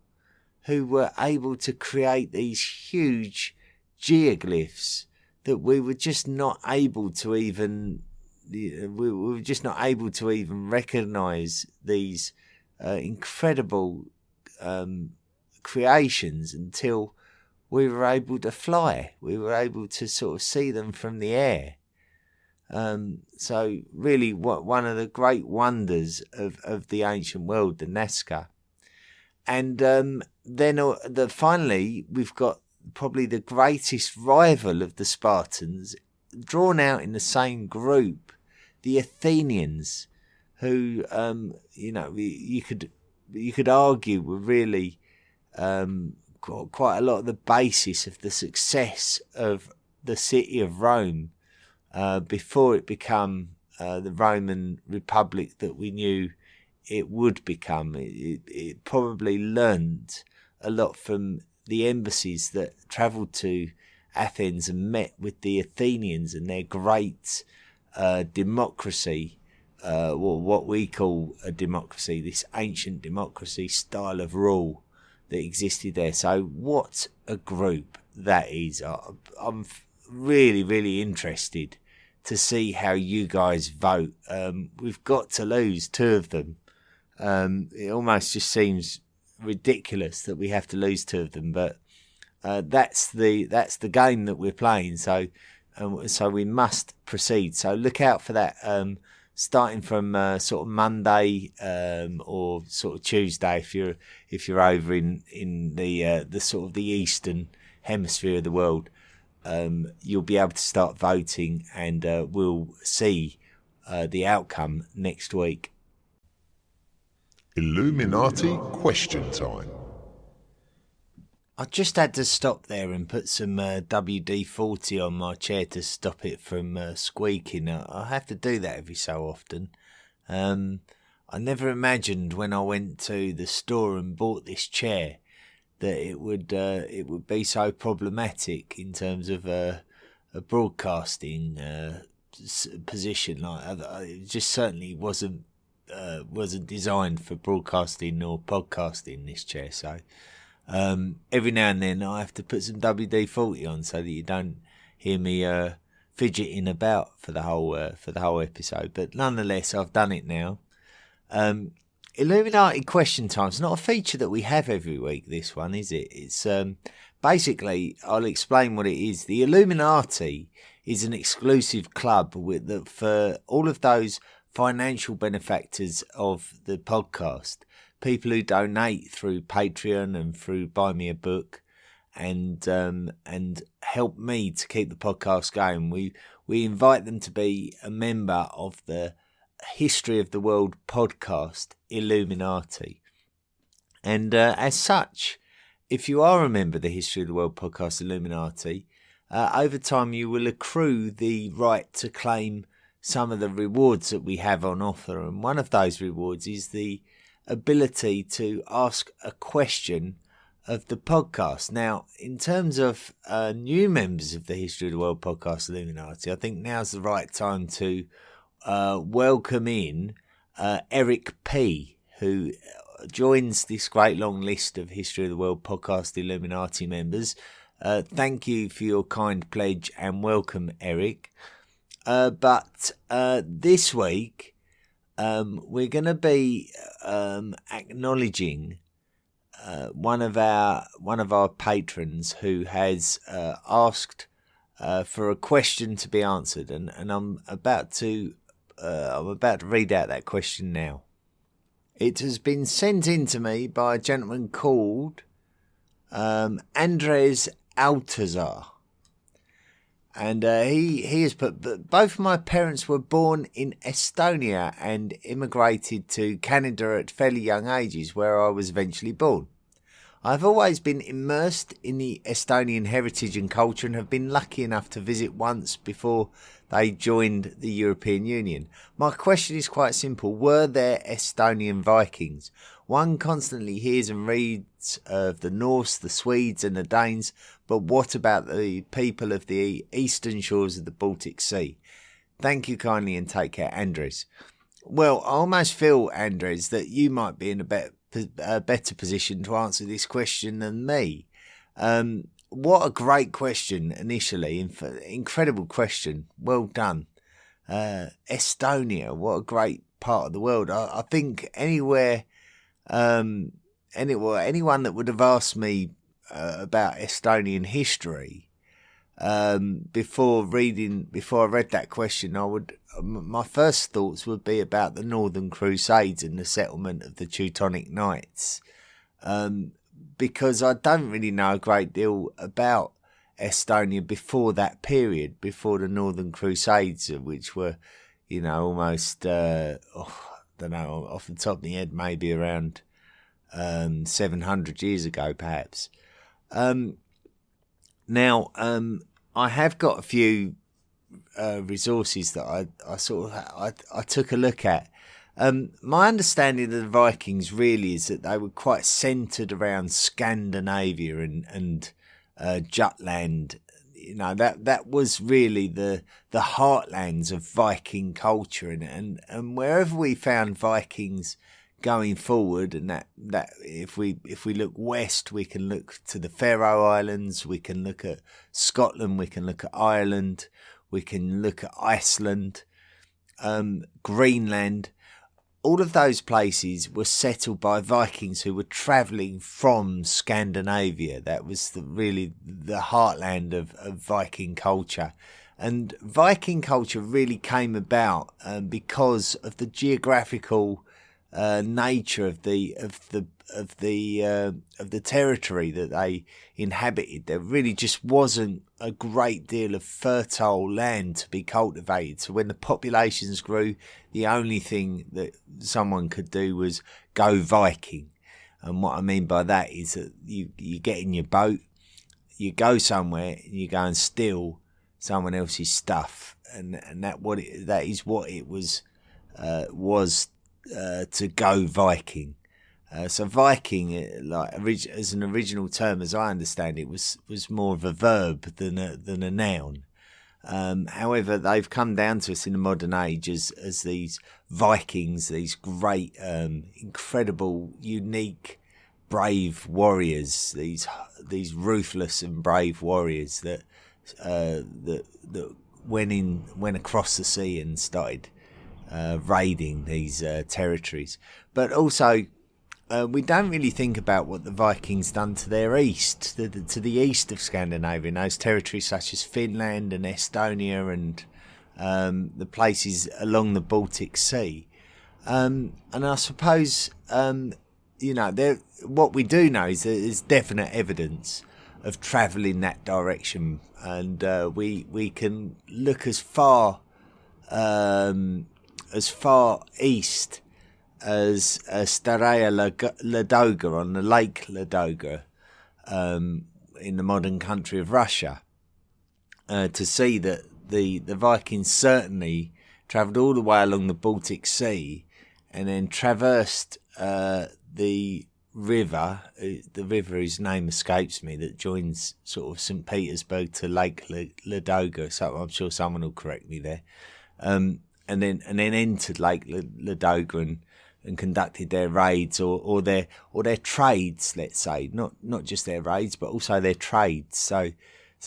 who were able to create these huge geoglyphs that we were just not able to even recognise these incredible creations until we were able to fly. We were able to sort of see them from the air. So really one of the great wonders of the ancient world, the Nazca. And then finally we've got probably the greatest rival of the Spartans, drawn out in the same group, the Athenians, who you could argue were really quite a lot of the basis of the success of the city of Rome before it became the Roman Republic that we knew it would become. It probably learned a lot from the embassies that travelled to Athens and met with the Athenians and their great democracy, what we call a democracy, this ancient democracy style of rule that existed there. So what a group that is. I'm really, really interested to see how you guys vote. We've got to lose two of them. It almost just seems ridiculous that we have to lose two of them, but that's the game that we're playing. So we must proceed. So look out for that. Starting from sort of Monday or sort of Tuesday, if you're over in the sort of the eastern hemisphere of the world, you'll be able to start voting, and we'll see the outcome next week. Illuminati question time. I just had to stop there and put some WD-40 on my chair to stop it from squeaking. I have to do that every so often. I never imagined when I went to the store and bought this chair that it would be so problematic in terms of a broadcasting position. It just certainly wasn't designed for broadcasting or podcasting, this chair. So every now and then I have to put some WD-40 on so that you don't hear me fidgeting about for the whole episode. But nonetheless, I've done it now. Illuminati question time is not a feature that we have every week. This one, is it? It's basically, I'll explain what it is. The Illuminati is an exclusive club for all of those financial benefactors of the podcast, people who donate through Patreon and through Buy Me a Book, and help me to keep the podcast going. We invite them to be a member of the History of the World podcast Illuminati, and as such, if you are a member of the History of the World podcast Illuminati, over time you will accrue the right to claim some of the rewards that we have on offer, and one of those rewards is the ability to ask a question of the podcast. Now, in terms of new members of the History of the World podcast Illuminati, I think now's the right time to welcome in Eric P, who joins this great long list of History of the World podcast Illuminati members. Thank you for your kind pledge and welcome, Eric. But this week we're going to be acknowledging one of our patrons who has asked for a question to be answered, and I'm about to read out that question now. It has been sent in to me by a gentleman called Andres Altazar. And he has put, both my parents were born in Estonia and immigrated to Canada at fairly young ages, where I was eventually born. I've always been immersed in the Estonian heritage and culture and have been lucky enough to visit once before they joined the European Union. My question is quite simple. Were there Estonian Vikings? One constantly hears and reads of the Norse, the Swedes and the Danes, but what about the people of the eastern shores of the Baltic Sea? Thank you kindly and take care, Andres. Well, I almost feel, Andres, that you might be in a better position to answer this question than me. What a great question initially. Incredible question. Well done. Estonia, what a great part of the world. I think anyone that would have asked me about Estonian history before I read that question, my first thoughts would be about the Northern Crusades and the settlement of the Teutonic Knights, because I don't really know a great deal about Estonia before that period, before the Northern Crusades, which were, almost, I don't know, off the top of the head, maybe around 700 years ago, perhaps. Now, I have got a few resources that I took a look at. My understanding of the Vikings really is that they were quite centred around Scandinavia and Jutland. That was really the heartlands of Viking culture, and wherever we found Vikings going forward, and that if we look west, we can look to the Faroe Islands, we can look at Scotland, we can look at Ireland, we can look at Iceland, Greenland. All of those places were settled by Vikings who were travelling from Scandinavia. That was really the heartland of Viking culture. And Viking culture really came about because of the geographical nature of the territory that they inhabited. There really just wasn't a great deal of fertile land to be cultivated. So when the populations grew, the only thing that someone could do was go Viking. And what I mean by that is that you get in your boat, you go somewhere, and you go and steal someone else's stuff, and that is what it was to go Viking. So Viking, as an original term, as I understand it, was more of a verb than a noun. However, they've come down to us in the modern age as these Vikings, these great, incredible, unique, brave warriors. These ruthless and brave warriors that went across the sea and started raiding these territories. But also, we don't really think about what the Vikings done to their east, to the east of Scandinavia, in those territories such as Finland and Estonia and the places along the Baltic Sea. And I suppose, what we do know is that there's definite evidence of travel in that direction, and we can look as far east as Staraya Ladoga on the Lake Ladoga in the modern country of Russia to see that the Vikings certainly travelled all the way along the Baltic Sea and then traversed the river whose name escapes me, that joins sort of St. Petersburg to Lake Ladoga. So I'm sure someone will correct me there. And then entered Lake Ladoga and conducted their raids or their trades, let's say, not just their raids but also their trades. So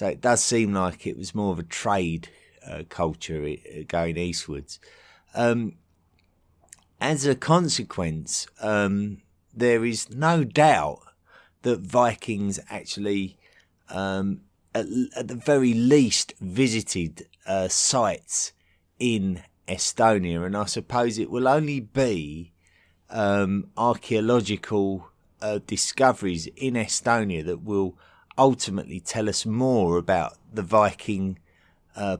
it does seem like it was more of a trade culture going eastwards. As a consequence, there is no doubt that Vikings actually, at the very least, visited sites in Estonia, and I suppose it will only be archaeological discoveries in Estonia that will ultimately tell us more about the Viking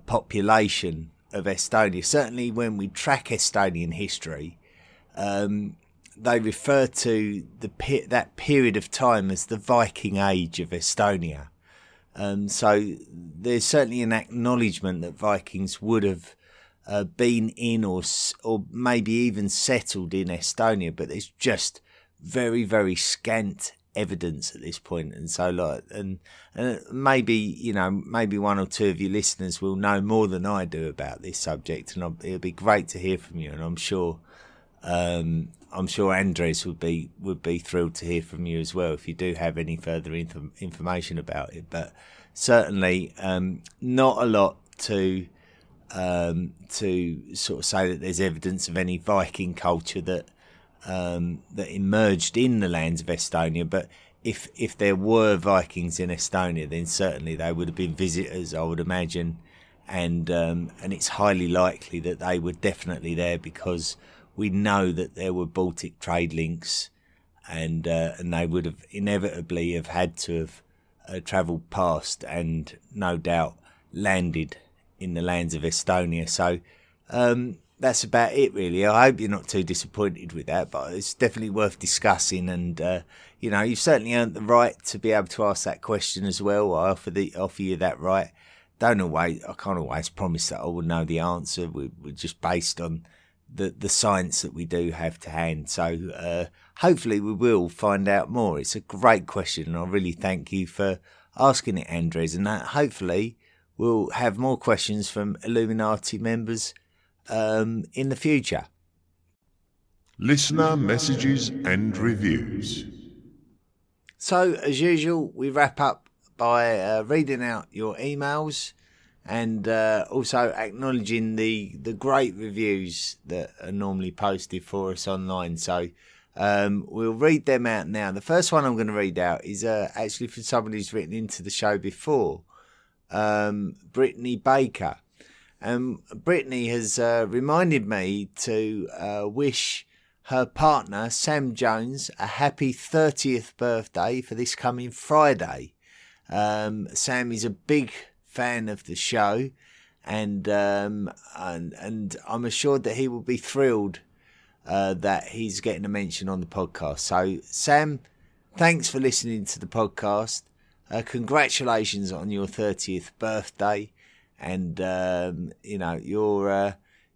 population of Estonia. Certainly when we track Estonian history, they refer to that period of time as the Viking Age of Estonia. So there's certainly an acknowledgement that Vikings would have been in or maybe even settled in Estonia, but there's just very, very scant evidence at this point. And so maybe one or two of your listeners will know more than I do about this subject, and it'll be great to hear from you. And I'm sure Andres would be thrilled to hear from you as well if you do have any further information about it. But certainly not a lot to sort of say that there's evidence of any Viking culture that emerged in the lands of Estonia. But if there were Vikings in Estonia, then certainly they would have been visitors, I would imagine, and it's highly likely that they were definitely there because we know that there were Baltic trade links, and they would have inevitably have had to have travelled past and no doubt landed in the lands of Estonia. So that's about it, really. I hope you're not too disappointed with that, but it's definitely worth discussing. And you've certainly earned the right to be able to ask that question as well. I offer you that right. I can't always promise that I will know the answer. We're just based on the science that we do have to hand. So hopefully we will find out more. It's a great question, and I really thank you for asking it, Andres. And hopefully we'll have more questions from Illuminati members in the future. Listener messages and reviews. So, as usual, we wrap up by reading out your emails and also acknowledging the great reviews that are normally posted for us online. So we'll read them out now. The first one I'm going to read out is actually from somebody who's written into the show before, Brittany Baker. Brittany has reminded me to wish her partner, Sam Jones, a happy 30th birthday for this coming Friday. Sam is a big fan of the show, and I'm assured that he will be thrilled that he's getting a mention on the podcast. So, Sam, thanks for listening to the podcast. Congratulations on your 30th birthday, and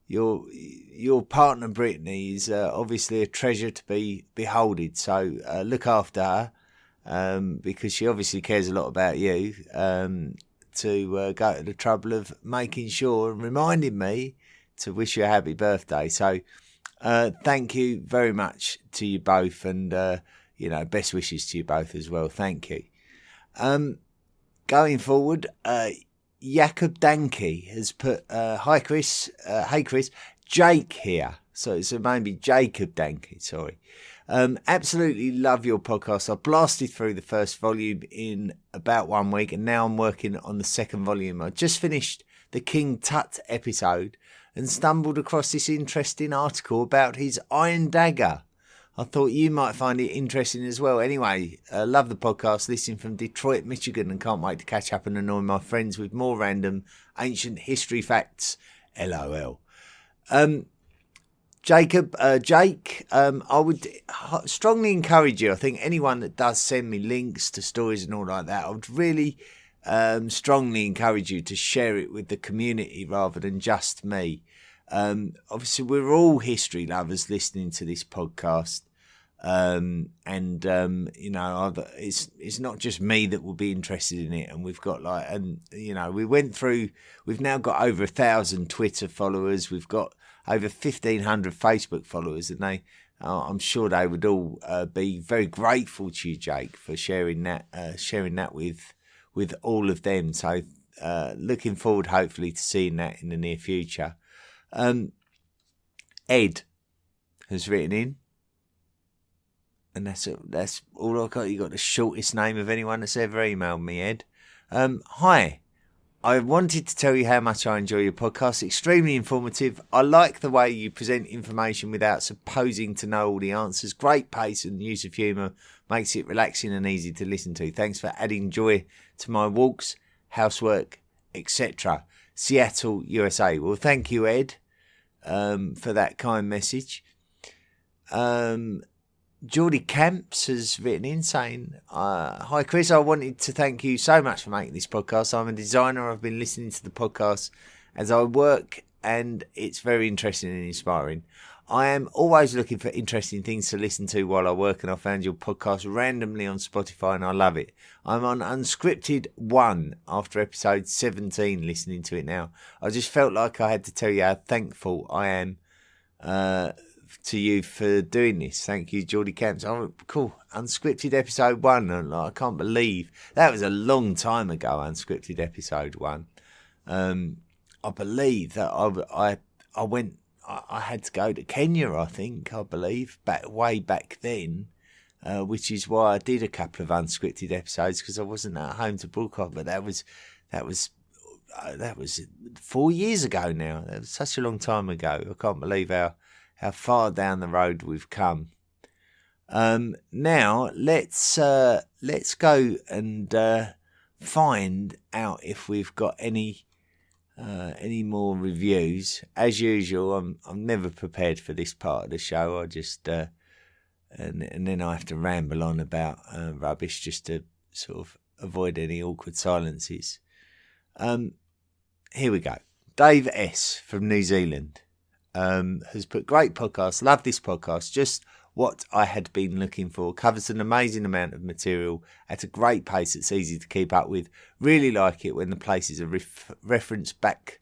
your partner Brittany is obviously a treasure to be beholded. So look after her, because she obviously cares a lot about you. To go to the trouble of making sure and reminding me to wish you a happy birthday. So thank you very much to you both, and best wishes to you both as well. Thank you. Going forward, Jakob Danke has put, hi Chris, hey Chris, Jake here. So maybe Jacob Danke, sorry. Absolutely love your podcast. I blasted through the first volume in about 1 week, and now I'm working on the second volume. I just finished the King Tut episode and stumbled across this interesting article about his iron dagger. I thought you might find it interesting as well. Anyway, love the podcast, listening from Detroit, Michigan, and can't wait to catch up and annoy my friends with more random ancient history facts. LOL. Jake, I would strongly encourage you. I think anyone that does send me links to stories and all like that, I would really strongly encourage you to share it with the community rather than just me. Obviously, we're all history lovers listening to this podcast. It's not just me that will be interested in it. And we've got we've now got over 1,000 Twitter followers. We've got over 1,500 Facebook followers, and I'm sure they would all be very grateful to you, Jake, for sharing that with all of them. So, looking forward, hopefully, to seeing that in the near future. Ed has written in, and that's all I got. You got the shortest name of anyone that's ever emailed me, Ed. Hi, I wanted to tell you how much I enjoy your podcast. Extremely informative. I like the way you present information without supposing to know all the answers. Great pace and use of humour makes it relaxing and easy to listen to. Thanks for adding joy to my walks, housework, etc. Seattle, USA. Well, thank you, Ed, for that kind message. Geordie Camps has written in saying, hi Chris, I wanted to thank you so much for making this podcast. I'm a designer. I've been listening to the podcast as I work, and it's very interesting and inspiring. I am always looking for interesting things to listen to while I work, and I found your podcast randomly on Spotify and I love it. I'm on Unscripted 1 after episode 17 listening to it now. I just felt like I had to tell you how thankful I am to you for doing this. Thank you, Geordie Camps. Oh, cool. Unscripted episode 1. I can't believe that was a long time ago. Unscripted episode 1. I believe that I went. I had to go to Kenya. I believe way back then, which is why I did a couple of unscripted episodes, because I wasn't at home to broadcast. But that was 4 years ago now. That was such a long time ago. I can't believe how far down the road we've come. Now let's go and find out if we've got any more reviews. As usual, I'm never prepared for this part of the show. I just and then I have to ramble on about rubbish just to sort of avoid any awkward silences. Here we go. Dave S from New Zealand has put, great podcast, love this podcast, just what I had been looking for, covers an amazing amount of material at a great pace that's easy to keep up with. Really like it when the places are referenced back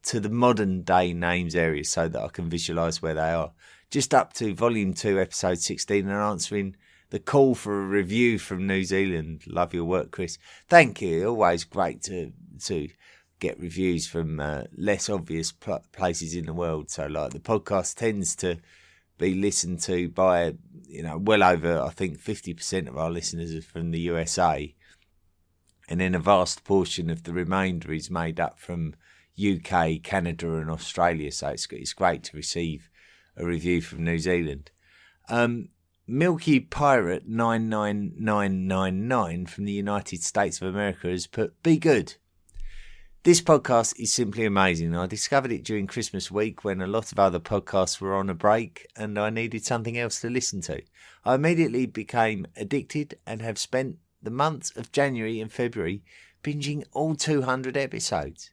to the modern day names areas so that I can visualise where they are. Just up to volume 2 episode 16 and answering the call for a review from New Zealand. Love your work, Chris. Thank you. Always great to get reviews from less obvious places in the world. So like the podcast tends to be listened to by, well over, I think 50% of our listeners are from the USA. And then a vast portion of the remainder is made up from UK, Canada and Australia. So it's great to receive a review from New Zealand. Milky Pirate 99999 from the United States of America has put, be good. This podcast is simply amazing. I discovered it during Christmas week when a lot of other podcasts were on a break and I needed something else to listen to. I immediately became addicted and have spent the months of January and February binging all 200 episodes.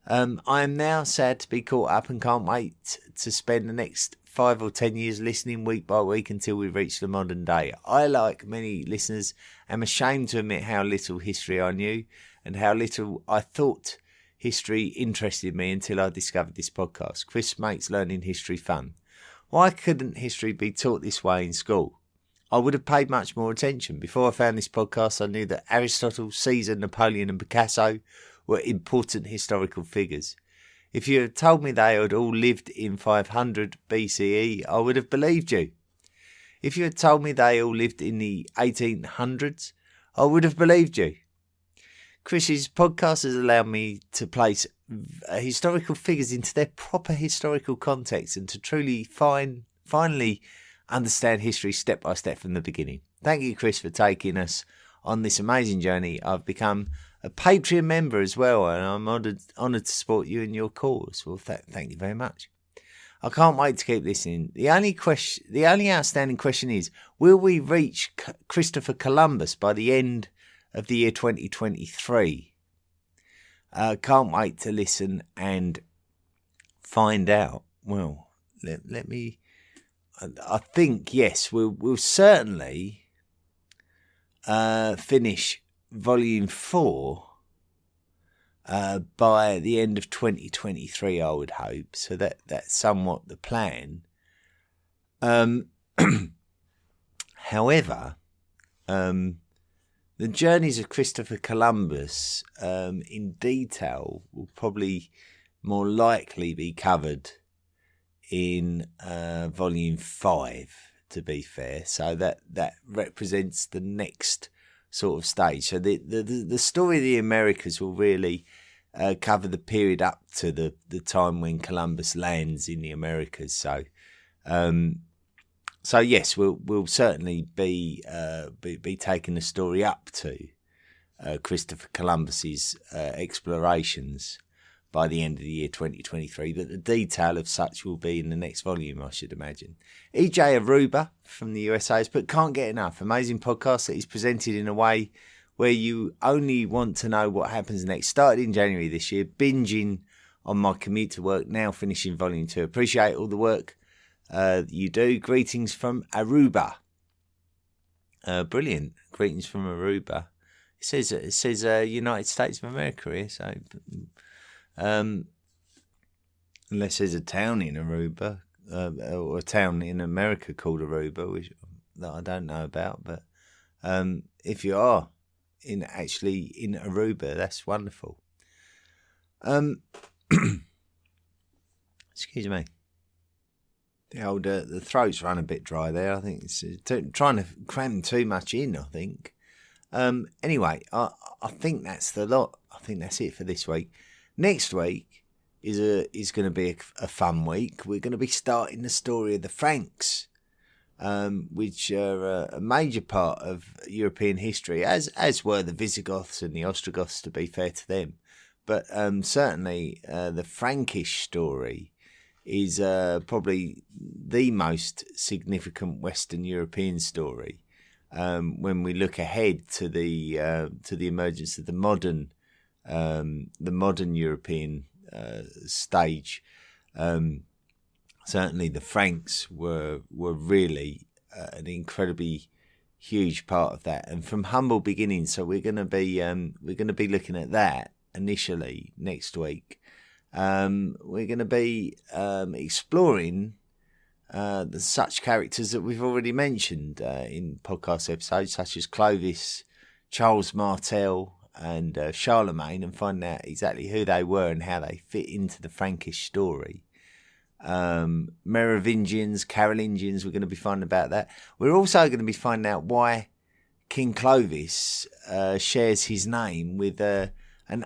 I am now sad to be caught up and can't wait to spend the next 5 or 10 years listening week by week until we reach the modern day. I, like many listeners, am ashamed to admit how little history I knew and how little I thought history interested me until I discovered this podcast. Chris makes learning history fun. Why couldn't history be taught this way in school? I would have paid much more attention. Before I found this podcast, I knew that Aristotle, Caesar, Napoleon and Picasso were important historical figures. If you had told me they had all lived in 500 BCE, I would have believed you. If you had told me they all lived in the 1800s, I would have believed you. Chris's podcast has allowed me to place historical figures into their proper historical context and to truly finally understand history step by step from the beginning. Thank you, Chris, for taking us on this amazing journey. I've become a Patreon member as well, and I'm honoured to support you in your cause. Well, thank you very much. I can't wait to keep listening. The only outstanding question is, will we reach Christopher Columbus by the end of the year 2023? Can't wait to listen and find out. Well, let me. I think yes, we'll certainly finish Volume 4 by the end of 2023, I would hope. So that's somewhat the plan. However, the journeys of Christopher Columbus in detail will probably more likely be covered in Volume 5, to be fair. So that represents the next sort of stage. So the story of the Americas will really cover the period up to the time when Columbus lands in the Americas. So yes, we'll certainly be taking the story up to Christopher Columbus's explorations by the end of the year 2023, but the detail of such will be in the next volume, I should imagine. EJ Aruba from the USA has put, can't get enough. Amazing podcast that is presented in a way where you only want to know what happens next. Started in January this year, binging on my commute to work, now finishing Volume 2. Appreciate all the work you do. Greetings from Aruba. Brilliant. Greetings from Aruba. It says United States of America here, so unless there's a town in Aruba or a town in America called Aruba, that I don't know about. But if you are in Aruba, that's wonderful. Excuse me. The throat's run a bit dry there. I think it's trying to cram too much in, I think. Anyway, I think that's the lot. I think that's it for this week. Next week is going to be a fun week. We're going to be starting the story of the Franks, which are a major part of European history, as were the Visigoths and the Ostrogoths, to be fair to them. But certainly the Frankish story is probably the most significant Western European story when we look ahead to the emergence of the modern European stage. Certainly, the Franks were really an incredibly huge part of that, and from humble beginnings. So we're going to be looking at that initially next week. We're going to be exploring such characters that we've already mentioned in podcast episodes, such as Clovis, Charles Martel, and Charlemagne, and find out exactly who they were and how they fit into the Frankish story. Merovingians, Carolingians, we're going to be finding about that. We're also going to be finding out why King Clovis shares his name with an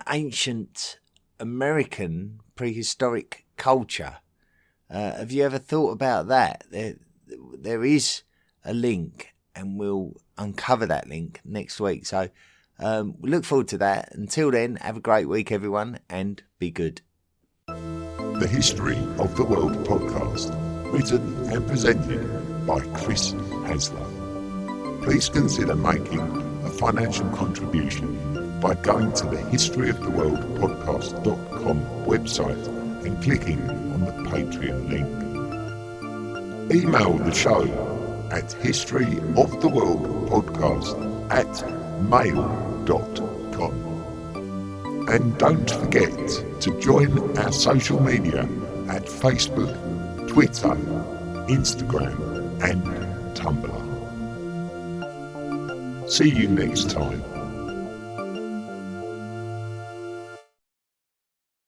ancient American prehistoric culture. Have you ever thought about that? There is a link, and we'll uncover that link next week. So we look forward to that. Until then, have a great week, everyone, and be good. The History of the World podcast, written and presented by Chris Hasler. Please consider making a financial contribution by going to the historyoftheworldpodcast.com website and clicking on the Patreon link. Email the show at historyoftheworldpodcast@mail.com. And don't forget to join our social media at Facebook, Twitter, Instagram, and Tumblr. See you next time.